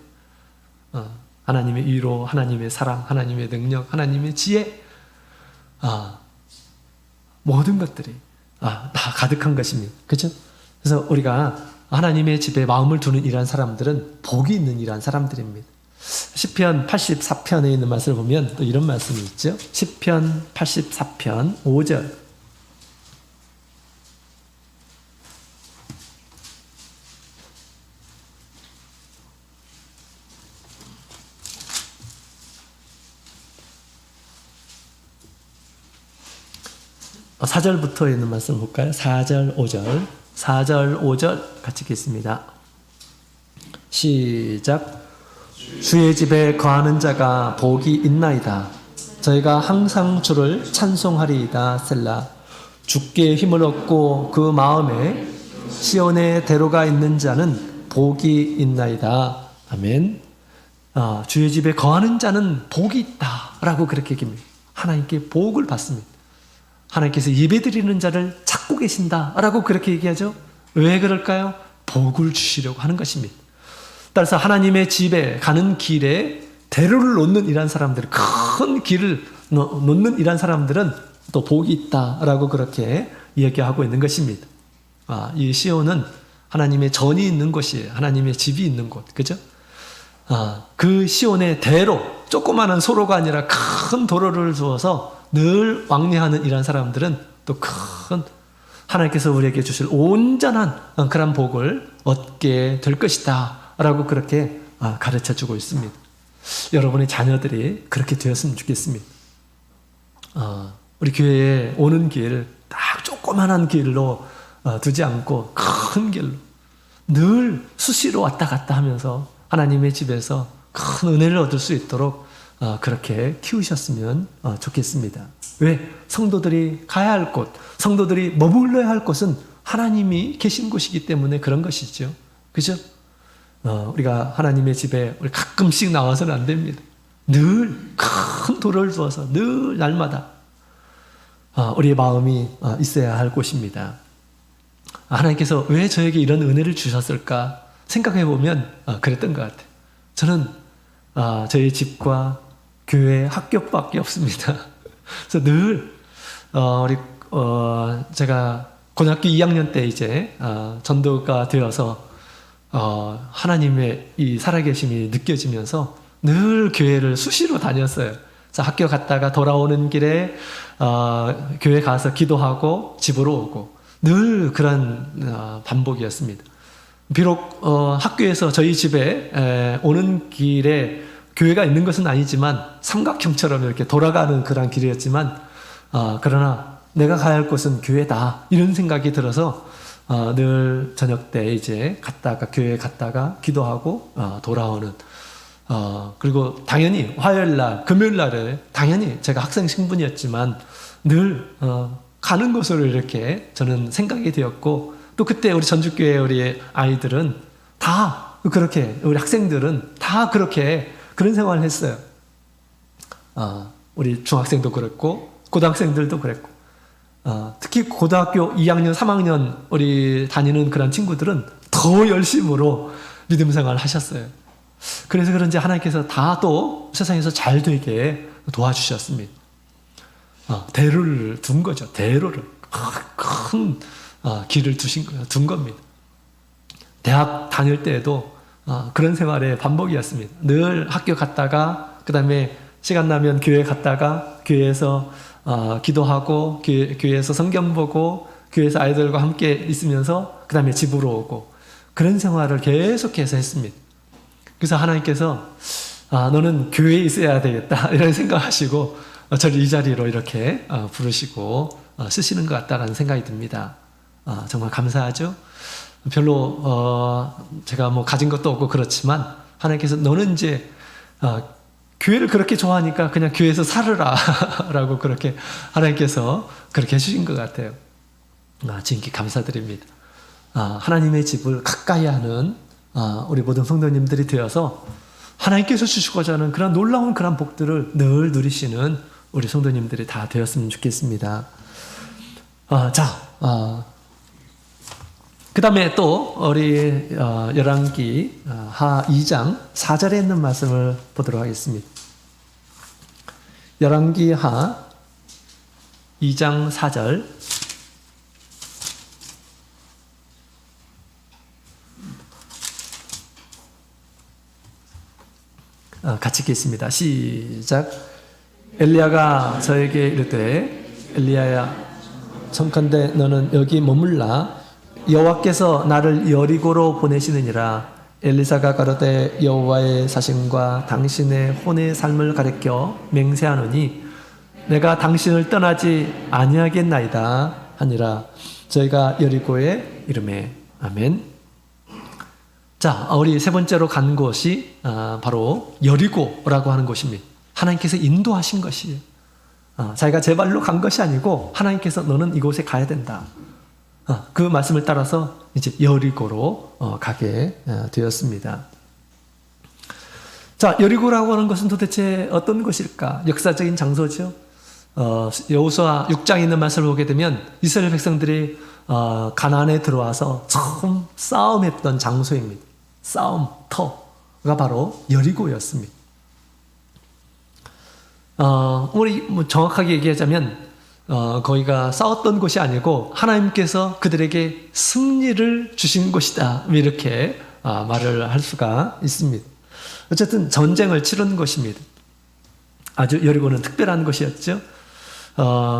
하나님의 위로, 하나님의 사랑, 하나님의 능력, 하나님의 지혜 모든 것들이 다 가득한 것입니다. 그렇죠? 그래서 우리가 하나님의 집에 마음을 두는 이러한 사람들은 복이 있는 이러한 사람들입니다. 시편 84편에 있는 말씀을 보면 또 이런 말씀이 있죠. 시편 84편 5절 사절부터 있는 말씀 볼까요? 4절, 5절. 4절, 5절 같이 읽겠습니다. 시작. 주의 집에 거하는 자가 복이 있나이다. 저희가 항상 주를 찬송하리이다. 셀라. 주께 힘을 얻고 그 마음에 시온의 대로가 있는 자는 복이 있나이다. 아멘. 주의 집에 거하는 자는 복이 있다 라고 그렇게 얘기합니다. 하나님께 복을 받습니다. 하나님께서 예배드리는 자를 찾고 계신다라고 그렇게 얘기하죠. 왜 그럴까요? 복을 주시려고 하는 것입니다. 따라서 하나님의 집에 가는 길에 대로를 놓는 이런 사람들, 큰 길을 놓는 이런 사람들은 또 복이 있다라고 그렇게 이야기하고 있는 것입니다. 이 시온은 하나님의 전이 있는 곳이에요. 하나님의 집이 있는 곳, 그죠? 그 시온의 대로, 조그마한 소로가 아니라 큰 도로를 두어서 늘 왕래하는 이런 사람들은 또 큰 하나님께서 우리에게 주실 온전한 그런 복을 얻게 될 것이다 라고 그렇게 가르쳐주고 있습니다. 여러분의 자녀들이 그렇게 되었으면 좋겠습니다. 우리 교회에 오는 길 딱 조그만한 길로 두지 않고 큰 길로 늘 수시로 왔다 갔다 하면서 하나님의 집에서 큰 은혜를 얻을 수 있도록 그렇게 키우셨으면 좋겠습니다. 왜? 성도들이 가야 할 곳, 성도들이 머물러야 할 곳은 하나님이 계신 곳이기 때문에 그런 것이죠. 그죠? 우리가 하나님의 집에 우리 가끔씩 나와서는 안 됩니다. 늘 큰 도를 두어서 늘 날마다 우리의 마음이 있어야 할 곳입니다. 하나님께서 왜 저에게 이런 은혜를 주셨을까 생각해 보면 그랬던 것 같아요. 저는 저희 집과 교회, 학교밖에 없습니다. 그래서 늘 제가 고등학교 2학년 때 이제 전도가 되어서 하나님의 이 살아계심이 느껴지면서 늘 교회를 수시로 다녔어요. 그래서 학교 갔다가 돌아오는 길에 교회 가서 기도하고 집으로 오고 늘 그런 반복이었습니다. 비록 학교에서 저희 집에 오는 길에 교회가 있는 것은 아니지만 삼각형처럼 이렇게 돌아가는 그런 길이었지만 그러나 내가 가야 할 곳은 교회다 이런 생각이 들어서 늘 저녁 때 이제 교회에 갔다가 기도하고 돌아오는 그리고 당연히 화요일 날, 금요일 날에 당연히 제가 학생 신분이었지만 늘 가는 것으로 이렇게 저는 생각이 되었고 또 그때 우리 전주교회 우리 아이들은 다 그렇게 우리 학생들은 다 그렇게 그런 생활을 했어요. 우리 중학생도 그랬고 고등학생들도 그랬고 특히 고등학교 2학년, 3학년 우리 다니는 그런 친구들은 더 열심으로 믿음 생활을 하셨어요. 그래서 그런지 하나님께서 다 또 세상에서 잘 되게 도와주셨습니다. 대로를 둔 거죠. 대로를 큰 길을 둔 겁니다. 대학 다닐 때에도 그런 생활의 반복이었습니다. 늘 학교 갔다가 그 다음에 시간 나면 교회 갔다가 교회에서 기도하고 교회에서 성경 보고 교회에서 아이들과 함께 있으면서 그 다음에 집으로 오고 그런 생활을 계속해서 했습니다. 그래서 하나님께서 너는 교회에 있어야 되겠다 이런 생각하시고 저를 이 자리로 이렇게 부르시고 쓰시는 것 같다라는 생각이 듭니다. 정말 감사하죠. 별로 제가 뭐 가진 것도 없고 그렇지만 하나님께서 너는 이제 교회를 그렇게 좋아하니까 그냥 교회에서 살으라 라고 그렇게 하나님께서 그렇게 해주신 것 같아요. 진짜 감사드립니다. 하나님의 집을 가까이 하는 우리 모든 성도님들이 되어서 하나님께서 주시고자 하는 그런 놀라운 그런 복들을 늘 누리시는 우리 성도님들이 다 되었으면 좋겠습니다. 그 다음에 또 우리 열왕기 하 2장 4절에 있는 말씀을 보도록 하겠습니다. 열왕기 하 2장 4절 같이 읽겠습니다. 시작. 엘리야가 저에게 이르되 엘리야야 청컨대 너는 여기 머물라 여호와께서 나를 여리고로 보내시느니라. 엘리사가 가로되 여호와의 사심과 당신의 혼의 삶을 가리켜 맹세하노니 내가 당신을 떠나지 아니하겠나이다 하니라. 저희가 여리고에 이르매. 아멘. 자, 우리 세 번째로 간 곳이 바로 여리고라고 하는 곳입니다. 하나님께서 인도하신 것이에요. 자기가 제 발로 간 것이 아니고 하나님께서 너는 이곳에 가야 된다. 그 말씀을 따라서 이제 여리고로 가게 되었습니다. 자, 여리고라고 하는 것은 도대체 어떤 곳일까? 역사적인 장소죠. 여호수아 6장에 있는 말씀을 보게 되면 이스라엘 백성들이 가나안에 들어와서 처음 싸움했던 장소입니다. 싸움터가 바로 여리고였습니다. 우리 정확하게 얘기하자면 거기가 싸웠던 곳이 아니고 하나님께서 그들에게 승리를 주신 곳이다, 이렇게 말을 할 수가 있습니다. 어쨌든 전쟁을 치른 곳입니다. 아주 여리고는 특별한 곳이었죠.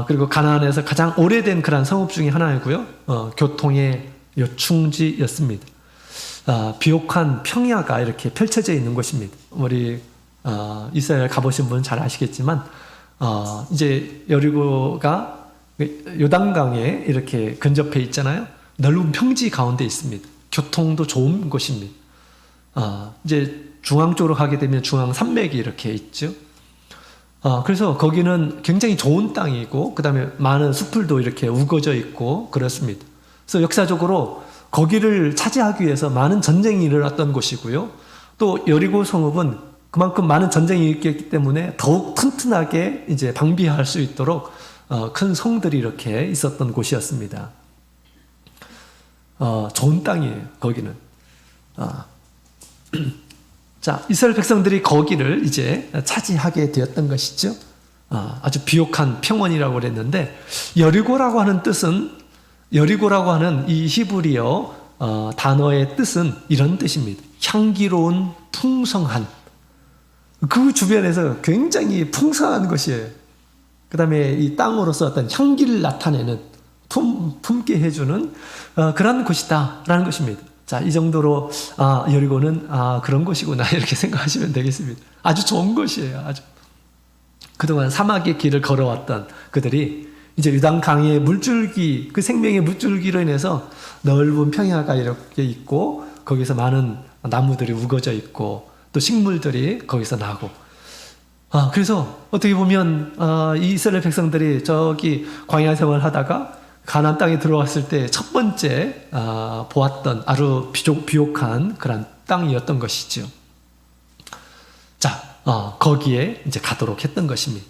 그리고 가나안에서 가장 오래된 그런 성읍 중에 하나이고요. 교통의 요충지였습니다. 비옥한 평야가 이렇게 펼쳐져 있는 곳입니다. 우리 이스라엘 가보신 분은 잘 아시겠지만 이제 여리고가 요단강에 이렇게 근접해 있잖아요. 넓은 평지 가운데 있습니다. 교통도 좋은 곳입니다. 이제 중앙 쪽으로 가게 되면 중앙 산맥이 이렇게 있죠. 그래서 거기는 굉장히 좋은 땅이고, 그 다음에 많은 숲들도 이렇게 우거져 있고 그렇습니다. 그래서 역사적으로 거기를 차지하기 위해서 많은 전쟁이 일어났던 곳이고요. 또 여리고 성읍은 그만큼 많은 전쟁이 있기 때문에 더욱 튼튼하게 이제 방비할 수 있도록 큰 성들이 이렇게 있었던 곳이었습니다. 좋은 땅이에요, 거기는. 자, 이스라엘 백성들이 거기를 이제 차지하게 되었던 것이죠. 아주 비옥한 평원이라고 그랬는데, 여리고라고 하는 뜻은, 여리고라고 하는 이 히브리어 단어의 뜻은 이런 뜻입니다. 향기로운, 풍성한. 그 주변에서 굉장히 풍성한 것이에요. 그 다음에 이 땅으로서 어떤 향기를 나타내는, 품게 해주는 그런 곳이다 라는 것입니다. 자, 이 정도로 여리고는 그런 곳이구나, 이렇게 생각하시면 되겠습니다. 아주 좋은 곳이에요. 아주 그동안 사막의 길을 걸어왔던 그들이 이제 요단 강의 물줄기, 그 생명의 물줄기로 인해서 넓은 평야가 이렇게 있고, 거기서 많은 나무들이 우거져 있고, 또 식물들이 거기서 나고, 그래서 어떻게 보면 이 이스라엘 백성들이 저기 광야 생활을 하다가 가나안 땅에 들어왔을 때 첫 번째 보았던 아주 비옥한 그런 땅이었던 것이죠. 자, 거기에 이제 가도록 했던 것입니다.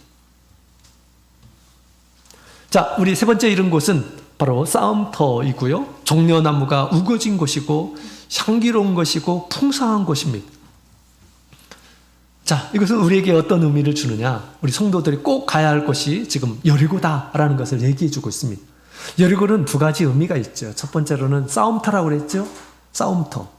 자, 우리 세 번째 이른 곳은 바로 싸움터이고요. 종려나무가 우거진 곳이고, 향기로운 것이고, 풍성한 곳입니다. 자, 이것은 우리에게 어떤 의미를 주느냐? 우리 성도들이 꼭 가야 할 곳이 지금 여리고다라는 것을 얘기해 주고 있습니다. 여리고는 두 가지 의미가 있죠. 첫 번째로는 싸움터라고 그랬죠. 싸움터.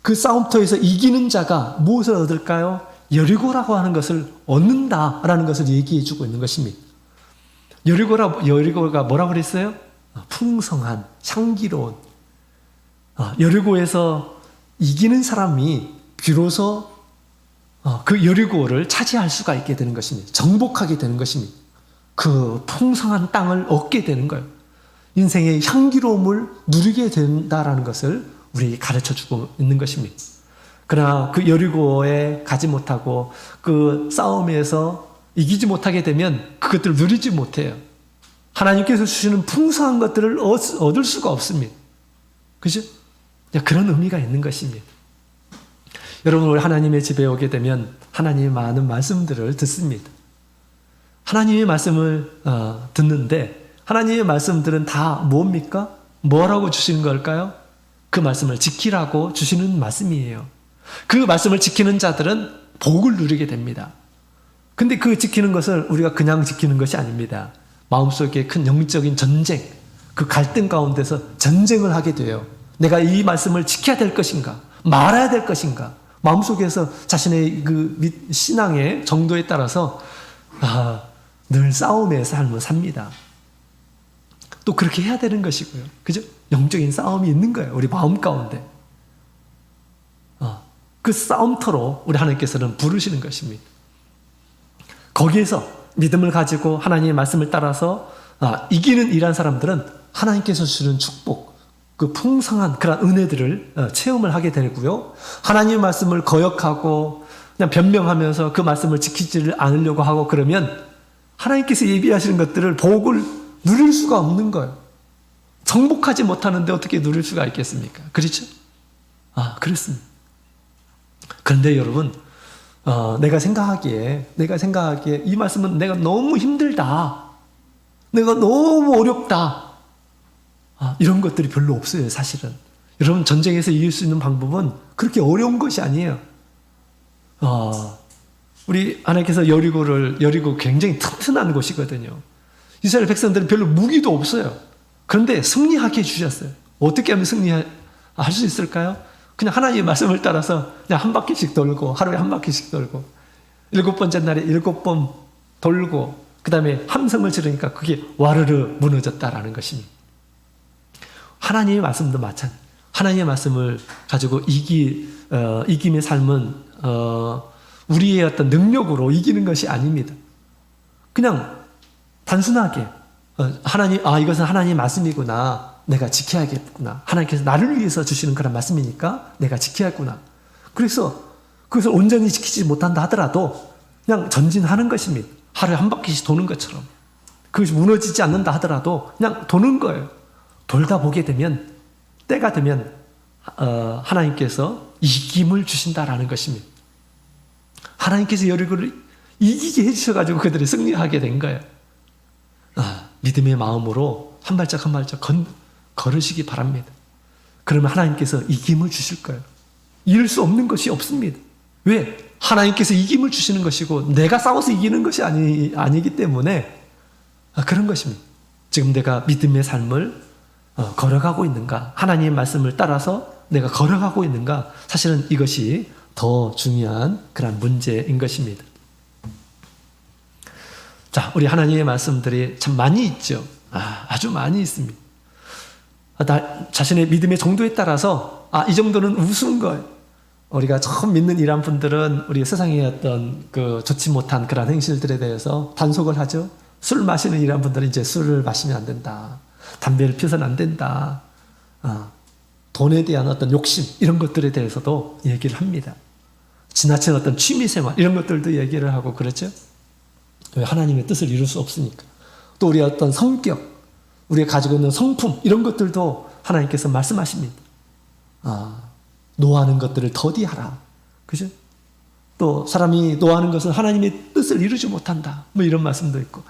그 싸움터에서 이기는 자가 무엇을 얻을까요? 여리고라고 하는 것을 얻는다라는 것을 얘기해 주고 있는 것입니다. 여리고가 뭐라고 그랬어요? 풍성한, 향기로운. 여리고에서 이기는 사람이 비로소 그 여리고를 차지할 수가 있게 되는 것입니다. 정복하게 되는 것입니다. 그 풍성한 땅을 얻게 되는 거예요. 인생의 향기로움을 누리게 된다라는 것을 우리에게 가르쳐주고 있는 것입니다. 그러나 그 여리고에 가지 못하고 그 싸움에서 이기지 못하게 되면 그것들을 누리지 못해요. 하나님께서 주시는 풍성한 것들을 얻을 수가 없습니다. 그죠? 그런 의미가 있는 것입니다. 여러분, 우리 하나님의 집에 오게 되면 하나님의 많은 말씀들을 듣습니다. 하나님의 말씀을 듣는데, 하나님의 말씀들은 다 뭡니까? 뭐라고 주시는 걸까요? 그 말씀을 지키라고 주시는 말씀이에요. 그 말씀을 지키는 자들은 복을 누리게 됩니다. 근데 그 지키는 것을 우리가 그냥 지키는 것이 아닙니다. 마음속에 큰 영적인 전쟁, 그 갈등 가운데서 전쟁을 하게 돼요. 내가 이 말씀을 지켜야 될 것인가? 말아야 될 것인가? 마음속에서 자신의 그 신앙의 정도에 따라서 늘 싸움의 삶을 삽니다. 또 그렇게 해야 되는 것이고요. 그죠? 영적인 싸움이 있는 거예요. 우리 마음 가운데. 그 싸움터로 우리 하나님께서는 부르시는 것입니다. 거기에서 믿음을 가지고 하나님의 말씀을 따라서 이기는 이란 사람들은 하나님께서 주시는 축복, 그 풍성한 그런 은혜들을 체험을 하게 되고요. 하나님의 말씀을 거역하고 그냥 변명하면서 그 말씀을 지키지를 않으려고 하고 그러면 하나님께서 예비하시는 것들을 복을 누릴 수가 없는 거예요. 정복하지 못하는데 어떻게 누릴 수가 있겠습니까? 그렇죠? 그렇습니다. 그런데 여러분, 내가 생각하기에 이 말씀은 내가 너무 힘들다. 내가 너무 어렵다. 이런 것들이 별로 없어요, 사실은. 여러분, 전쟁에서 이길 수 있는 방법은 그렇게 어려운 것이 아니에요. 우리 하나님께서 여리고 굉장히 튼튼한 곳이거든요. 이스라엘 백성들은 별로 무기도 없어요. 그런데 승리하게 해주셨어요. 어떻게 하면 승리할 수 있을까요? 그냥 하나님의 말씀을 따라서 그냥 한 바퀴씩 돌고, 하루에 한 바퀴씩 돌고, 7번째 날에 7번 돌고, 그 다음에 함성을 지르니까 그게 와르르 무너졌다라는 것입니다. 하나님의 말씀도 마찬가지. 하나님의 말씀을 가지고 이김의 삶은 우리의 어떤 능력으로 이기는 것이 아닙니다. 그냥 단순하게 하나님, 이것은 하나님의 말씀이구나. 내가 지켜야겠구나. 하나님께서 나를 위해서 주시는 그런 말씀이니까 내가 지켜야겠구나. 그래서 그것을 온전히 지키지 못한다 하더라도 그냥 전진하는 것입니다. 하루에 한 바퀴씩 도는 것처럼. 그것이 무너지지 않는다 하더라도 그냥 도는 거예요. 돌다 보게 되면, 때가 되면 하나님께서 이김을 주신다라는 것입니다. 하나님께서 여리고를 이기게 해주셔가지고 그들이 승리하게 된 거예요. 믿음의 마음으로 한 발짝 한 발짝 걸으시기 바랍니다. 그러면 하나님께서 이김을 주실 거예요. 이룰 수 없는 것이 없습니다. 왜? 하나님께서 이김을 주시는 것이고 내가 싸워서 이기는 것이 아니기 때문에 그런 것입니다. 지금 내가 믿음의 삶을 걸어가고 있는가? 하나님의 말씀을 따라서 내가 걸어가고 있는가? 사실은 이것이 더 중요한 그런 문제인 것입니다. 자, 우리 하나님의 말씀들이 참 많이 있죠. 아주 많이 있습니다. 자신의 믿음의 정도에 따라서 이 정도는 우스운 거예요. 우리가 처음 믿는 이란 분들은 우리 세상의 어떤 좋지 못한 그런 행실들에 대해서 단속을 하죠. 술 마시는 이란 분들은 이제 술을 마시면 안 된다. 담배를 피워서는 안 된다. 돈에 대한 어떤 욕심 이런 것들에 대해서도 얘기를 합니다. 지나친 어떤 취미생활 이런 것들도 얘기를 하고 그렇죠. 왜? 하나님의 뜻을 이룰 수 없으니까. 또 우리의 어떤 성격, 우리가 가지고 있는 성품 이런 것들도 하나님께서 말씀하십니다. 노하는 것들을 더디하라. 그죠? 또 사람이 노하는 것은 하나님의 뜻을 이루지 못한다. 뭐 이런 말씀도 있고.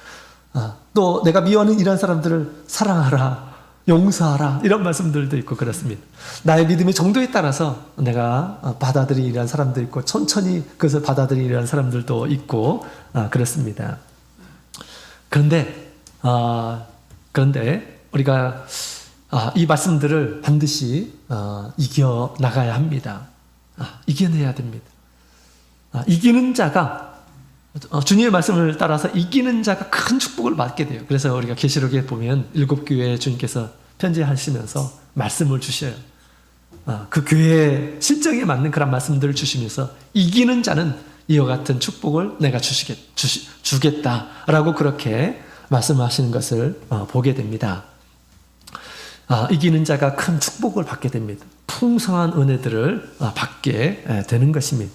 또 내가 미워하는 이런 사람들을 사랑하라. 용서하라. 이런 말씀들도 있고 그렇습니다. 나의 믿음의 정도에 따라서 내가 받아들이는 사람도 있고 천천히 그것을 받아들이는 사람들도 있고 그렇습니다. 그런데 우리가 이 말씀들을 반드시 이겨나가야 합니다. 이겨내야 됩니다. 이기는 자가 주님의 말씀을 따라서 이기는 자가 큰 축복을 받게 돼요. 그래서 우리가 계시록에 보면 7교회에 주님께서 편지하시면서 말씀을 주셔요. 그 교회의 실정에 맞는 그런 말씀들을 주시면서 이기는 자는 이와 같은 축복을 내가 주겠다라고 그렇게 말씀하시는 것을 보게 됩니다. 이기는 자가 큰 축복을 받게 됩니다. 풍성한 은혜들을 받게 되는 것입니다.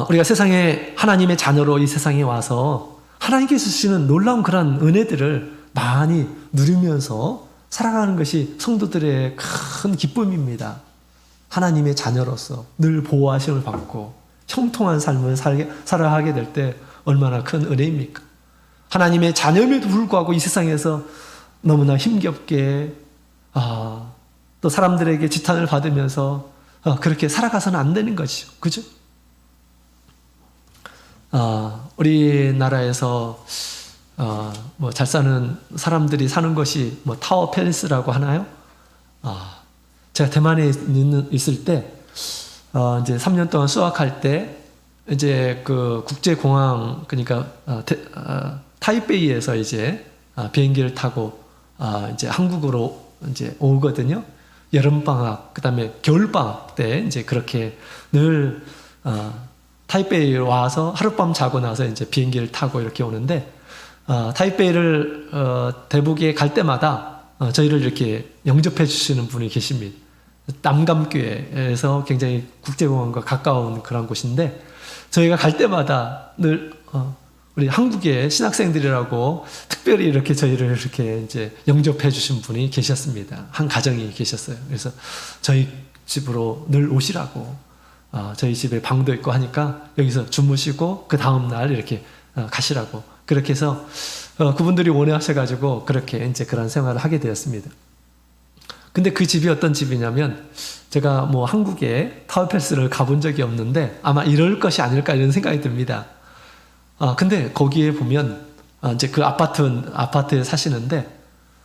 우리가 세상에 하나님의 자녀로 이 세상에 와서 하나님께서 주시는 놀라운 그런 은혜들을 많이 누리면서 살아가는 것이 성도들의 큰 기쁨입니다. 하나님의 자녀로서 늘 보호하심을 받고 형통한 삶을 살아가게 될 때 얼마나 큰 은혜입니까? 하나님의 자녀임에도 불구하고 이 세상에서 너무나 힘겹게 또 사람들에게 지탄을 받으면서 그렇게 살아가서는 안 되는 것이죠. 그죠? 우리나라에서 뭐 잘 사는 사람들이 사는 것이 뭐 타워 팰리스라고 하나요? 제가 대만에 있을 때 이제 3년 동안 수학할 때 이제 그 국제공항 그러니까 타이베이에서 이제 비행기를 타고 이제 한국으로 이제 오거든요. 여름 방학 그다음에 겨울 방학 때 이제 그렇게 늘 타이베이에 와서 하룻밤 자고 나서 이제 비행기를 타고 이렇게 오는데 타이베이를 대북에 갈 때마다 저희를 이렇게 영접해 주시는 분이 계십니다. 남감교회에서 굉장히 국제공항과 가까운 그런 곳인데 저희가 갈 때마다 늘 우리 한국의 신학생들이라고 특별히 이렇게 저희를 이렇게 이제 영접해 주신 분이 계셨습니다. 한 가정이 계셨어요. 그래서 저희 집으로 늘 오시라고 저희 집에 방도 있고 하니까 여기서 주무시고 그 다음날 이렇게 가시라고 그렇게 해서 그분들이 원하셔가지고 그렇게 이제 그런 생활을 하게 되었습니다. 근데 그 집이 어떤 집이냐면 제가 뭐 한국에 타워팰스를 가본 적이 없는데 아마 이럴 것이 아닐까 이런 생각이 듭니다. 근데 거기에 보면 이제 그 아파트에 사시는데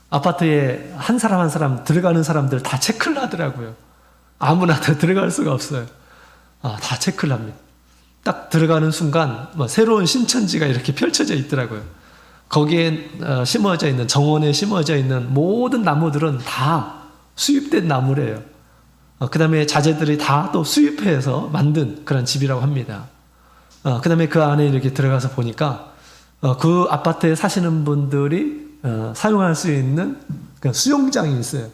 아파트에 한 사람 한 사람 들어가는 사람들 다 체크를 하더라고요. 아무나 다 들어갈 수가 없어요. 다 체크를 합니다. 딱 들어가는 순간 뭐 새로운 신천지가 이렇게 펼쳐져 있더라고요. 거기에 심어져 있는 정원에 심어져 있는 모든 나무들은 다 수입된 나무래요. 그 다음에 자재들이 다 또 수입해서 만든 그런 집이라고 합니다. 그 다음에 그 안에 이렇게 들어가서 보니까 그 아파트에 사시는 분들이 사용할 수 있는 수영장이 있어요.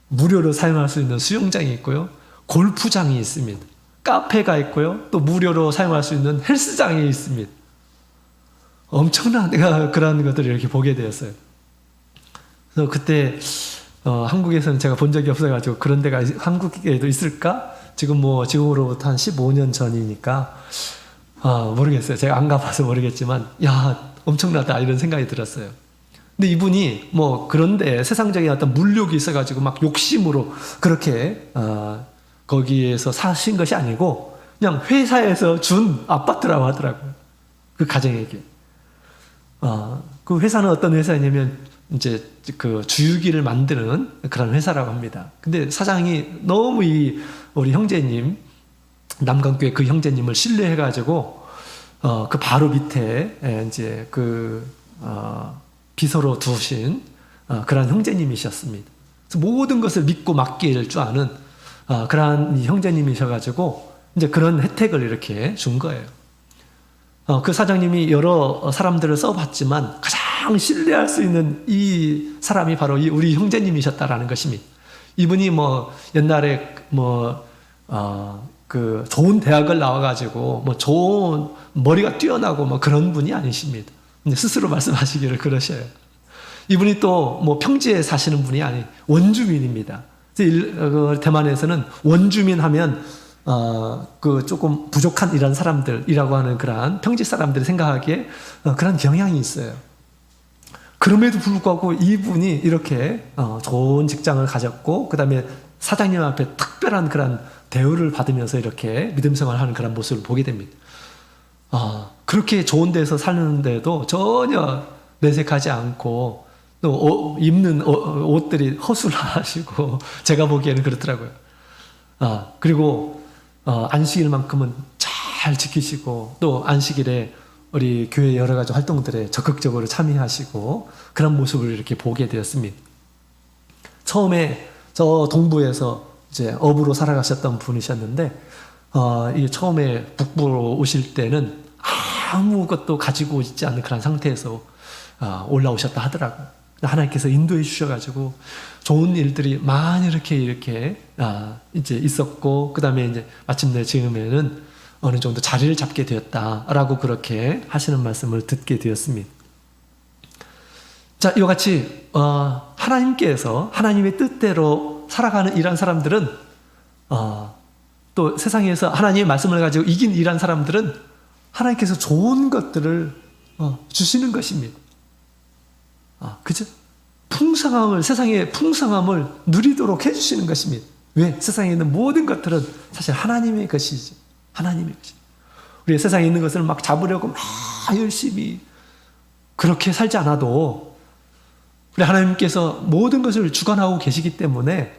무료로 사용할 수 있는 수영장이 있고요. 골프장이 있습니다. 카페가 있고요. 또 무료로 사용할 수 있는 헬스장이 있습니다. 엄청난 그런 것들을 이렇게 보게 되었어요. 그래서 그때 한국에서는 제가 본 적이 없어가지고 그런 데가 한국에도 있을까? 지금으로부터 한 15년 전이니까 모르겠어요. 제가 안 가봐서 모르겠지만 야 엄청나다 이런 생각이 들었어요. 근데 이분이 뭐 그런데 세상적인 어떤 물욕이 있어가지고 막 욕심으로 그렇게 거기에서 사신 것이 아니고 그냥 회사에서 준 아파트라고 하더라고요. 그 가정에게. 그 회사는 어떤 회사냐면 이제 그 주유기를 만드는 그런 회사라고 합니다. 근데 사장이 너무 우리 형제님 남강교회 그 형제님을 신뢰해가지고 그 바로 밑에 이제 비서로 두신 그런 형제님이셨습니다. 그래서 모든 것을 믿고 맡길 줄 아는 그런 형제님이셔가지고 이제 그런 혜택을 이렇게 준 거예요. 그 사장님이 여러 사람들을 써봤지만 가장 신뢰할 수 있는 이 사람이 바로 우리 형제님이셨다라는 것입니다. 이분이 뭐 옛날에 그 좋은 대학을 나와가지고 뭐 좋은 머리가 뛰어나고 뭐 그런 분이 아니십니다. 스스로 말씀하시기를 그러셔요. 이분이 또 뭐 평지에 사시는 분이 아니 원주민입니다. 대만에서는 원주민 하면 그 조금 부족한 이런 사람들이라고 하는 그러한 평지 사람들이 생각하기에 그런 경향이 있어요. 그럼에도 불구하고 이분이 이렇게 좋은 직장을 가졌고 그 다음에 사장님 앞에 특별한 그런 대우를 받으면서 이렇게 믿음 생활을 하는 그런 모습을 보게 됩니다. 그렇게 좋은 데서 사는데도 전혀 내색하지 않고 또 입는 옷들이 허술하시고 제가 보기에는 그렇더라고요. 그리고 안식일만큼은 잘 지키시고 또 안식일에 우리 교회 여러 가지 활동들에 적극적으로 참여하시고 그런 모습을 이렇게 보게 되었습니다. 처음에 저 동부에서 이제 어부로 살아가셨던 분이셨는데 이 처음에 북부로 오실 때는 아무것도 가지고 있지 않은 그런 상태에서 올라오셨다 하더라고요. 하나님께서 인도해 주셔가지고 좋은 일들이 많이 이렇게 이제 있었고 그 다음에 이제 마침내 지금에는 어느 정도 자리를 잡게 되었다라고 그렇게 하시는 말씀을 듣게 되었습니다. 자, 이와 같이 하나님께서 하나님의 뜻대로 살아가는 이런 사람들은 또 세상에서 하나님의 말씀을 가지고 이긴 이런 사람들은 하나님께서 좋은 것들을 주시는 것입니다. 그죠? 세상의 풍성함을 누리도록 해주시는 것입니다. 왜? 세상에 있는 모든 것들은 사실 하나님의 것이죠. 하나님의 것이. 우리 세상에 있는 것을 막 잡으려고 막 열심히 그렇게 살지 않아도 우리 하나님께서 모든 것을 주관하고 계시기 때문에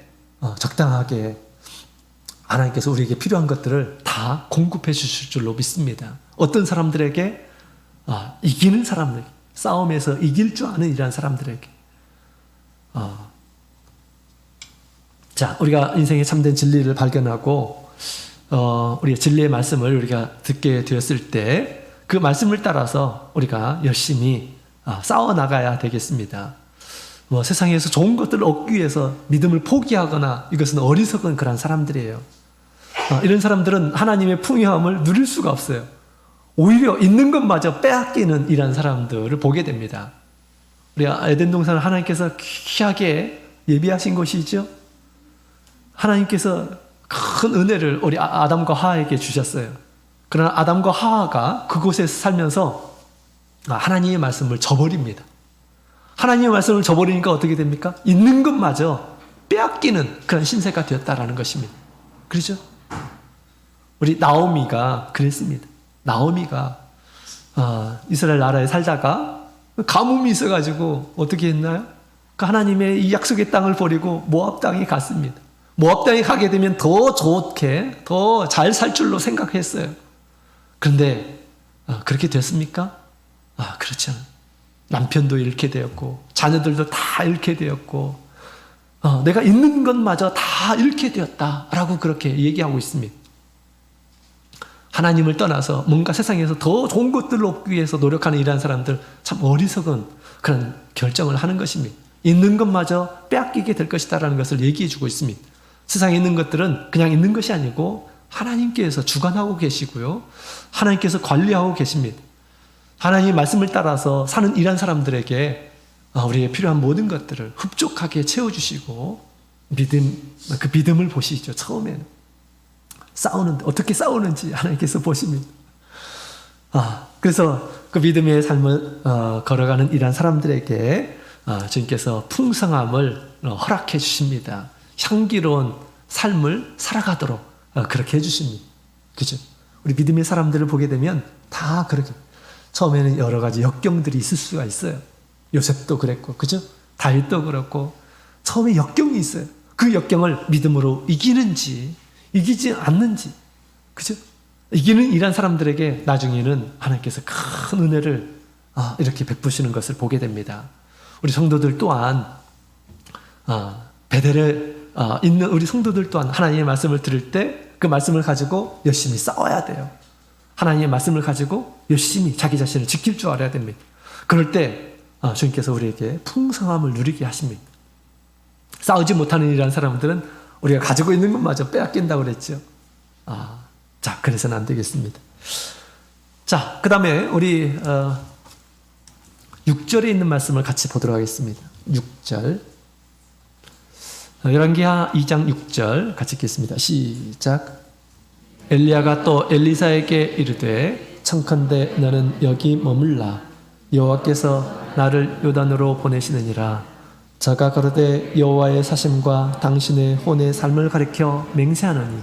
적당하게 하나님께서 우리에게 필요한 것들을 다 공급해 주실 줄로 믿습니다. 어떤 사람들에게 이기는 사람들, 싸움에서 이길 줄 아는 이러한 사람들에게 자, 우리가 인생의 참된 진리를 발견하고 우리가 진리의 말씀을 우리가 듣게 되었을 때 그 말씀을 따라서 우리가 열심히 싸워 나가야 되겠습니다. 뭐 세상에서 좋은 것들을 얻기 위해서 믿음을 포기하거나 이것은 어리석은 그런 사람들이에요. 이런 사람들은 하나님의 풍요함을 누릴 수가 없어요. 오히려 있는 것마저 빼앗기는 이런 사람들을 보게 됩니다. 우리 에덴 동산을 하나님께서 귀하게 예비하신 것이죠. 하나님께서 큰 은혜를 우리 아담과 하와에게 주셨어요. 그러나 아담과 하와가 그곳에서 살면서 하나님의 말씀을 저버립니다. 하나님의 말씀을 저버리니까 어떻게 됩니까? 있는 것마저 빼앗기는 그런 신세가 되었다라는 것입니다. 그렇죠? 우리 나오미가 그랬습니다. 나오미가 이스라엘 나라에 살다가 가뭄이 있어가지고 어떻게 했나요? 그 하나님의 이 약속의 땅을 버리고 모압 땅에 갔습니다. 모압 땅에 가게 되면 더 좋게, 더 잘 살 줄로 생각했어요. 그런데 그렇게 됐습니까? 그렇지 않아요. 남편도 잃게 되었고 자녀들도 다 잃게 되었고 내가 있는 것마저 다 잃게 되었다라고 그렇게 얘기하고 있습니다. 하나님을 떠나서 뭔가 세상에서 더 좋은 것들을 얻기 위해서 노력하는 이러한 사람들 참 어리석은 그런 결정을 하는 것입니다. 있는 것마저 빼앗기게 될 것이다라는 것을 얘기해 주고 있습니다. 세상에 있는 것들은 그냥 있는 것이 아니고 하나님께서 주관하고 계시고요. 하나님께서 관리하고 계십니다. 하나님의 말씀을 따라서 사는 이러한 사람들에게 우리의 필요한 모든 것들을 흡족하게 채워주시고 그 믿음을 보시죠. 처음에는 싸우는데 어떻게 싸우는지 하나님께서 보십니다. 그래서 그 믿음의 삶을 걸어가는 이러한 사람들에게 주님께서 풍성함을 허락해 주십니다. 향기로운 삶을 살아가도록 그렇게 해주십니다. 그죠? 우리 믿음의 사람들을 보게 되면 다 그렇게 처음에는 여러 가지 역경들이 있을 수가 있어요. 요셉도 그랬고, 그죠? 다윗도 그렇고, 처음에 역경이 있어요. 그 역경을 믿음으로 이기는지, 이기지 않는지, 그죠? 이기는 이란 사람들에게 나중에는 하나님께서 큰 은혜를 이렇게 베푸시는 것을 보게 됩니다. 우리 성도들 또한, 베델에 있는 우리 성도들 또한 하나님의 말씀을 들을 때 그 말씀을 가지고 열심히 싸워야 돼요. 하나님의 말씀을 가지고 열심히 자기 자신을 지킬 줄 알아야 됩니다. 그럴 때 주님께서 우리에게 풍성함을 누리게 하십니다. 싸우지 못하는 이라는 사람들은 우리가 가지고 있는 것마저 빼앗긴다고 그랬죠. 자, 그래서는 안 되겠습니다. 자, 그 다음에 우리 6절에 있는 말씀을 같이 보도록 하겠습니다. 6절. 열왕기하 2장 6절 같이 읽겠습니다. 시작. 엘리야가 또 엘리사에게 이르되 청컨대 너는 여기 머물라. 여호와께서 나를 요단으로 보내시느니라. 저가 가로되 여호와의 사심과 당신의 혼의 삶을 가리켜 맹세하노니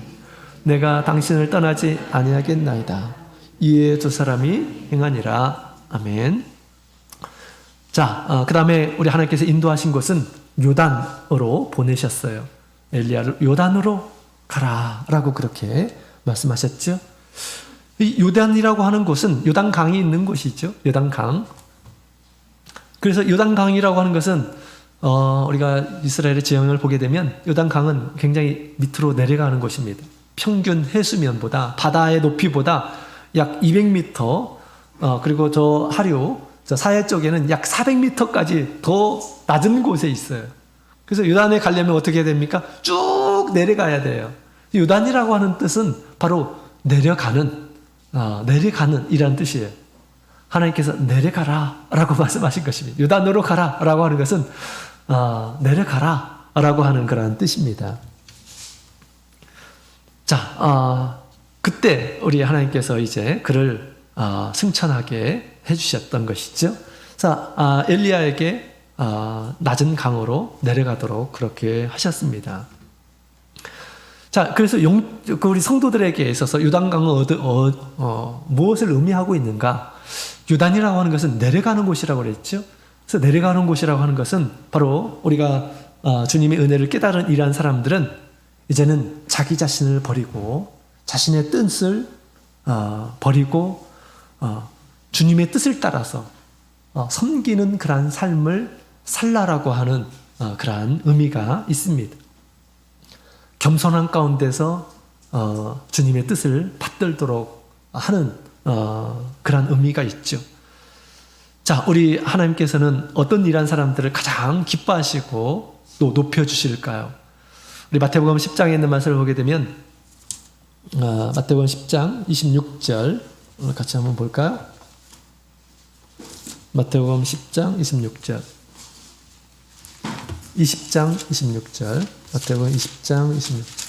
내가 당신을 떠나지 아니하겠나이다. 이에 두 사람이 행하니라. 아멘. 자, 그 다음에 우리 하나님께서 인도하신 곳은 요단으로 보내셨어요. 엘리야를 요단으로 가라 라고 그렇게 말씀하셨죠. 이 요단이라고 하는 곳은 요단강이 있는 곳이죠. 요단강. 그래서 요단강이라고 하는 것은 우리가 이스라엘의 지형을 보게 되면 요단강은 굉장히 밑으로 내려가는 곳입니다. 평균 해수면보다 바다의 높이보다 약 200m 그리고 저 하류 저 사해 쪽에는 약 400m까지 더 낮은 곳에 있어요. 그래서 요단에 가려면 어떻게 됩니까? 쭉 내려가야 돼요. 요단이라고 하는 뜻은 바로 내려가는 이라는 뜻이에요. 하나님께서 내려가라 라고 말씀하신 것입니다. 요단으로 가라 라고 하는 것은 내려가라 라고 하는 그런 뜻입니다. 자, 그때 우리 하나님께서 이제 그를 승천하게 해주셨던 것이죠. 자, 엘리야에게 낮은 강으로 내려가도록 그렇게 하셨습니다. 자, 그래서 우리 성도들에게 있어서 요단강은 무엇을 의미하고 있는가? 요단이라고 하는 것은 내려가는 곳이라고 그랬죠. 그래서 내려가는 곳이라고 하는 것은 바로 우리가 주님의 은혜를 깨달은 이러한 사람들은 이제는 자기 자신을 버리고 자신의 뜻을 버리고 주님의 뜻을 따라서 섬기는 그러한 삶을 살라라고 하는 그러한 의미가 있습니다. 겸손한 가운데서 주님의 뜻을 받들도록 하는 그러한 의미가 있죠. 자, 우리 하나님께서는 어떤 일한 사람들을 가장 기뻐하시고 또 높여주실까요? 우리 마태복음 10장에 있는 말씀을 보게 되면 마태복음 10장 26절 오늘 같이 한번 볼까요? 마태복음 10장 26절 20장 26절 마태복음 20장 26절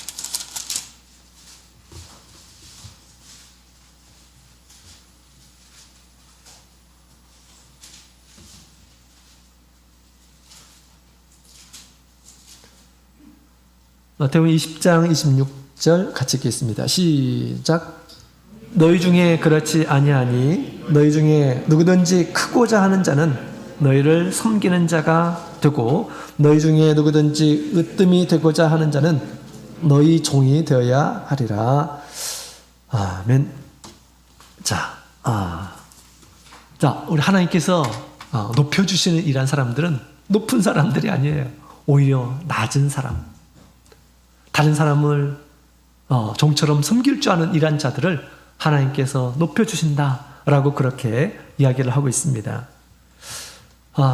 마태복음 20장 26절 같이 읽겠습니다. 시작. 너희 중에 그렇지 아니하니 너희 중에 누구든지 크고자 하는 자는 너희를 섬기는 자가 되고 너희 중에 누구든지 으뜸이 되고자 하는 자는 너희 종이 되어야 하리라. 아멘. 자, 우리 하나님께서 높여주시는 이런 사람들은 높은 사람들이 아니에요. 오히려 낮은 사람, 다른 사람을 종처럼 섬길 줄 아는 이런 자들을 하나님께서 높여주신다라고 그렇게 이야기를 하고 있습니다.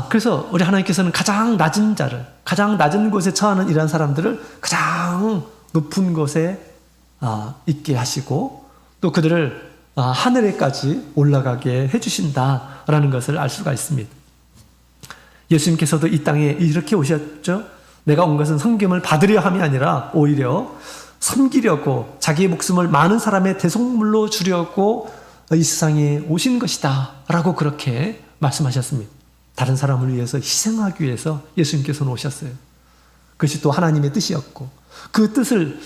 그래서 우리 하나님께서는 가장 낮은 자를, 가장 낮은 곳에 처하는 이런 사람들을 가장 높은 곳에 있게 하시고 또 그들을 하늘에까지 올라가게 해주신다라는 것을 알 수가 있습니다. 예수님께서도 이 땅에 이렇게 오셨죠. 내가 온 것은 섬김을 받으려 함이 아니라 오히려 섬기려고 자기의 목숨을 많은 사람의 대속물로 주려고 이 세상에 오신 것이다 라고 그렇게 말씀하셨습니다. 다른 사람을 위해서 희생하기 위해서 예수님께서는 오셨어요. 그것이 또 하나님의 뜻이었고 그 뜻을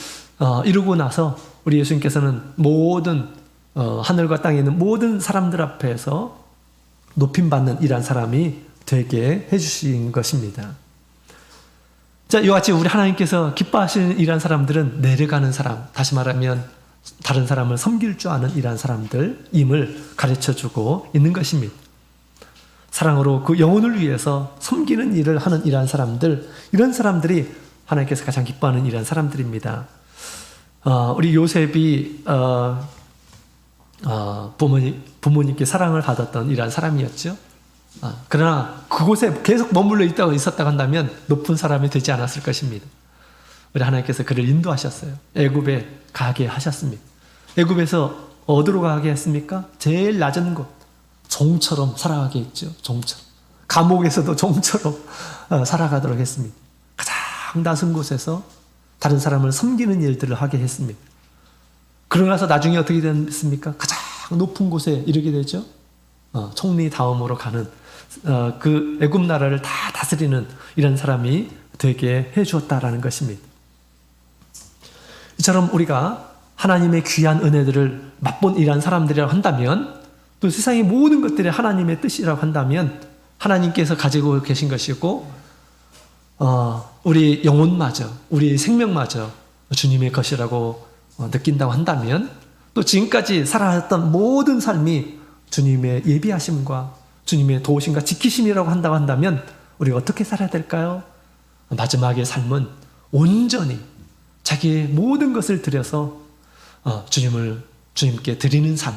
이루고 나서 우리 예수님께서는 모든 하늘과 땅에 있는 모든 사람들 앞에서 높임받는 이런 사람이 되게 해주신 것입니다. 자, 이와 같이 우리 하나님께서 기뻐하시는 이런 사람들은 내려가는 사람, 다시 말하면 다른 사람을 섬길 줄 아는 이런 사람들임을 가르쳐주고 있는 것입니다. 사랑으로 그 영혼을 위해서 섬기는 일을 하는 이런 사람들, 이런 사람들이 하나님께서 가장 기뻐하는 이런 사람들입니다. 우리 요셉이 부모님께 사랑을 받았던 이런 사람이었죠. 그러나 그곳에 계속 머물러 있었다고 한다면 높은 사람이 되지 않았을 것입니다. 우리 하나님께서 그를 인도하셨어요. 애굽에 가게 하셨습니다. 애굽에서 어디로 가게 했습니까? 제일 낮은 곳, 종처럼 살아가게 했죠. 종처럼. 감옥에서도 종처럼 살아가도록 했습니다. 가장 낮은 곳에서 다른 사람을 섬기는 일들을 하게 했습니다. 그러고 나서 나중에 어떻게 됐습니까? 가장 높은 곳에 이르게 되죠. 총리 다음으로 가는 그 애굽 나라를 다 다스리는 이런 사람이 되게 해주었다라는 것입니다. 이처럼 우리가 하나님의 귀한 은혜들을 맛본 이런 사람들이라고 한다면 또 세상의 모든 것들이 하나님의 뜻이라고 한다면 하나님께서 가지고 계신 것이고 우리 영혼마저 우리 생명마저 주님의 것이라고 느낀다고 한다면 또 지금까지 살아왔던 모든 삶이 주님의 예비하심과 주님의 도우심과 지키심이라고 한다고 한다면 우리가 어떻게 살아야 될까요? 마지막의 삶은 온전히 자기의 모든 것을 들여서 주님께 드리는 삶,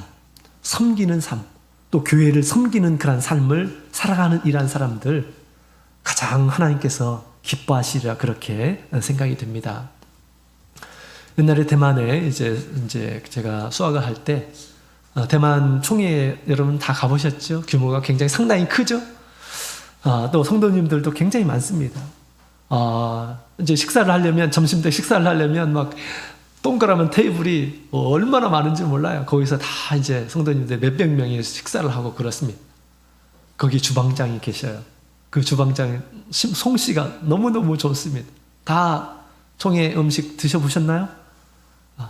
섬기는 삶, 또 교회를 섬기는 그런 삶을 살아가는 이러한 사람들 가장 하나님께서 기뻐하시리라 그렇게 생각이 됩니다. 옛날에 대만에 이제 제가 수학을 할 때 대만 총회 여러분 다 가보셨죠? 규모가 굉장히 상당히 크죠? 또 성도님들도 굉장히 많습니다. 이제 식사를 하려면 점심 때 식사를 하려면 막 동그라면 테이블이 얼마나 많은지 몰라요. 거기서 다 이제 성도님들 몇백 명이 식사를 하고 그렇습니다. 거기 주방장이 계셔요. 그 주방장 솜씨가 너무너무 좋습니다. 다 총회 음식 드셔보셨나요?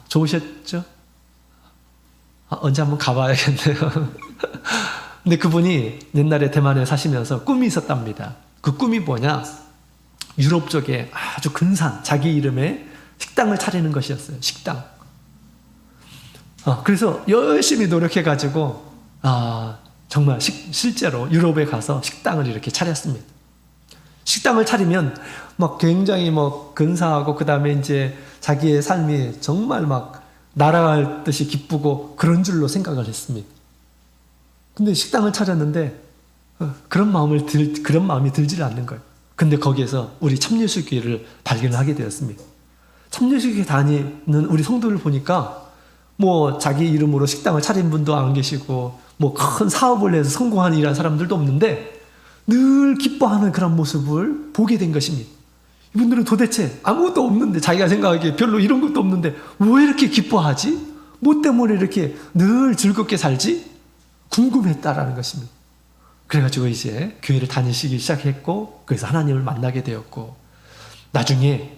좋으셨죠? 언제 한번 가봐야겠네요. 근데 그분이 옛날에 대만에 사시면서 꿈이 있었답니다. 그 꿈이 뭐냐? 유럽 쪽에 아주 근사한 자기 이름의 식당을 차리는 것이었어요. 식당. 그래서 열심히 노력해가지고 정말 실제로 유럽에 가서 식당을 이렇게 차렸습니다. 식당을 차리면 막 굉장히 근사하고 그 다음에 이제 자기의 삶이 정말 막 날아갈 듯이 기쁘고 그런 줄로 생각을 했습니다. 근데 식당을 차렸는데 그런 마음이 들질 않는 거예요. 근데 거기에서 우리 참예수교회를 발견을 하게 되었습니다. 참예수교회 다니는 우리 성도를 보니까 자기 이름으로 식당을 차린 분도 안 계시고 큰 사업을 해서 성공하는 이런 사람들도 없는데 늘 기뻐하는 그런 모습을 보게 된 것입니다. 이분들은 도대체 아무것도 없는데 자기가 생각하기에 별로 이런 것도 없는데 왜 이렇게 기뻐하지? 뭐 때문에 이렇게 늘 즐겁게 살지? 궁금했다라는 것입니다. 그래가지고 이제 교회를 다니시기 시작했고 그래서 하나님을 만나게 되었고 나중에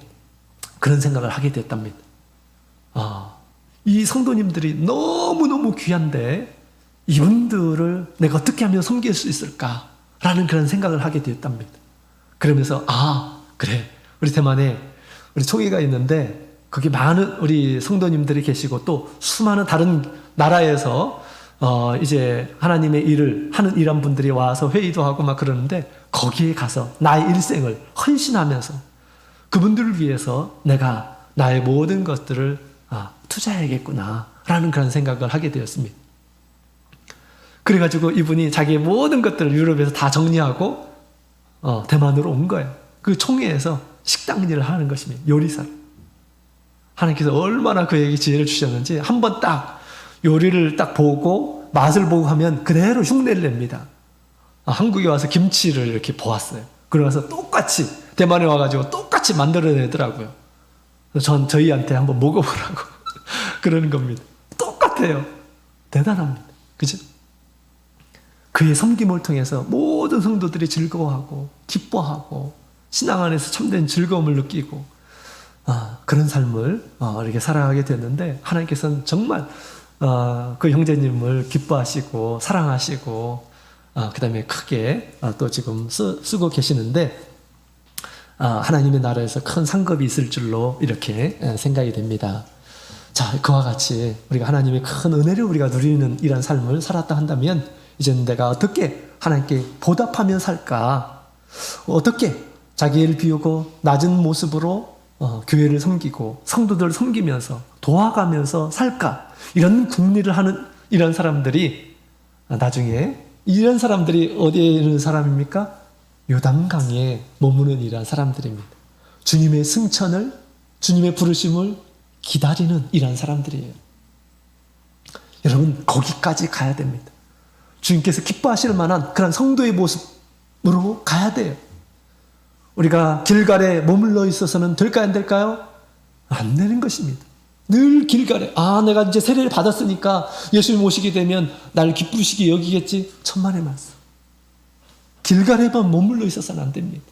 그런 생각을 하게 됐답니다. 이 성도님들이 너무너무 귀한데 이분들을 내가 어떻게 하면 섬길 수 있을까라는 그런 생각을 하게 되었답니다. 그러면서 그래, 우리 대만에 우리 총회가 있는데 거기 많은 우리 성도님들이 계시고 또 수많은 다른 나라에서 이제 하나님의 일을 하는 이런 분들이 와서 회의도 하고 막 그러는데 거기에 가서 나의 일생을 헌신하면서 그분들을 위해서 내가 나의 모든 것들을 투자해야겠구나 라는 그런 생각을 하게 되었습니다. 그래가지고 이분이 자기의 모든 것들을 유럽에서 다 정리하고 대만으로 온 거예요. 그 총회에서 식당 일을 하는 것입니다. 요리사로. 하나님께서 얼마나 그에게 지혜를 주셨는지 한번 딱 요리를 딱 보고 맛을 보고 하면 그대로 흉내를 냅니다. 한국에 와서 김치를 이렇게 보았어요. 그러면서 똑같이 대만에 와가지고 똑같이 만들어내더라고요. 전 저희한테 한번 먹어보라고 그러는 겁니다. 똑같아요. 대단합니다. 그죠? 그의 섬김을 통해서 모든 성도들이 즐거워하고 기뻐하고 신앙 안에서 참된 즐거움을 느끼고 그런 삶을 이렇게 살아가게 됐는데 하나님께서는 정말 그 형제님을 기뻐하시고 사랑하시고 그 다음에 크게 또 지금 쓰고 계시는데 하나님의 나라에서 큰 상급이 있을 줄로 이렇게 생각이 됩니다. 자, 그와 같이 우리가 하나님의 큰 은혜를 우리가 누리는 이런 삶을 살았다 한다면 이제는 내가 어떻게 하나님께 보답하며 살까? 어떻게 자기를 비우고 낮은 모습으로 교회를 섬기고 성도들을 섬기면서 도와가면서 살까? 이런 궁리를 하는 이런 사람들이 나중에 이런 사람들이 어디에 있는 사람입니까? 요단강에 머무는 이런 사람들입니다. 주님의 승천을, 주님의 부르심을 기다리는 이런 사람들이에요. 여러분 거기까지 가야 됩니다. 주님께서 기뻐하실 만한 그런 성도의 모습으로 가야 돼요. 우리가 길갈에 머물러 있어서는 될까요? 안 될까요? 안 되는 것입니다. 늘 길갈에 내가 이제 세례를 받았으니까 예수님 오시게 되면 날 기쁘시게 여기겠지. 천만의 말씀. 길갈에만 머물러 있어서는 안 됩니다.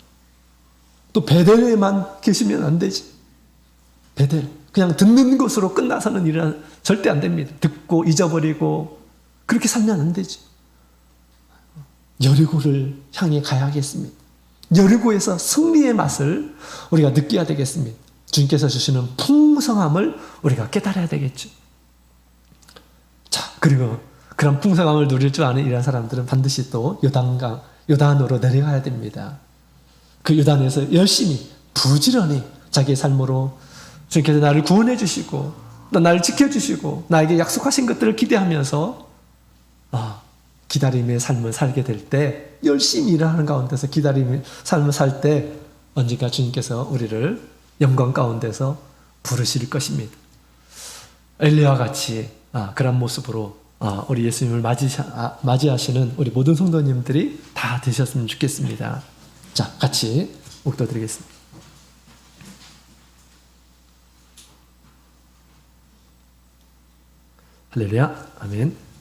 또 베델에만 계시면 안 되지. 베델 그냥 듣는 것으로 끝나서는 일은 절대 안 됩니다. 듣고 잊어버리고 그렇게 살면 안 되지. 여리고를 향해 가야겠습니다. 여리고에서 승리의 맛을 우리가 느껴야 되겠습니다. 주님께서 주시는 풍성함을 우리가 깨달아야 되겠죠. 자, 그리고 그런 풍성함을 누릴 줄 아는 이런 사람들은 반드시 또 요단으로 내려가야 됩니다. 그 요단에서 열심히 부지런히 자기의 삶으로 주님께서 나를 구원해 주시고 또 나를 지켜주시고 나에게 약속하신 것들을 기대하면서 기다림의 삶을 살게 될 때 열심히 일하는 가운데서 기다림의 삶을 살 때 언젠가 주님께서 우리를 영광 가운데서 부르실 것입니다. 엘리야와 같이 그런 모습으로 우리 예수님을 맞이하시는 우리 모든 성도님들이 다 되셨으면 좋겠습니다. 자, 같이 묵도드리겠습니다. 할렐루야, 아멘.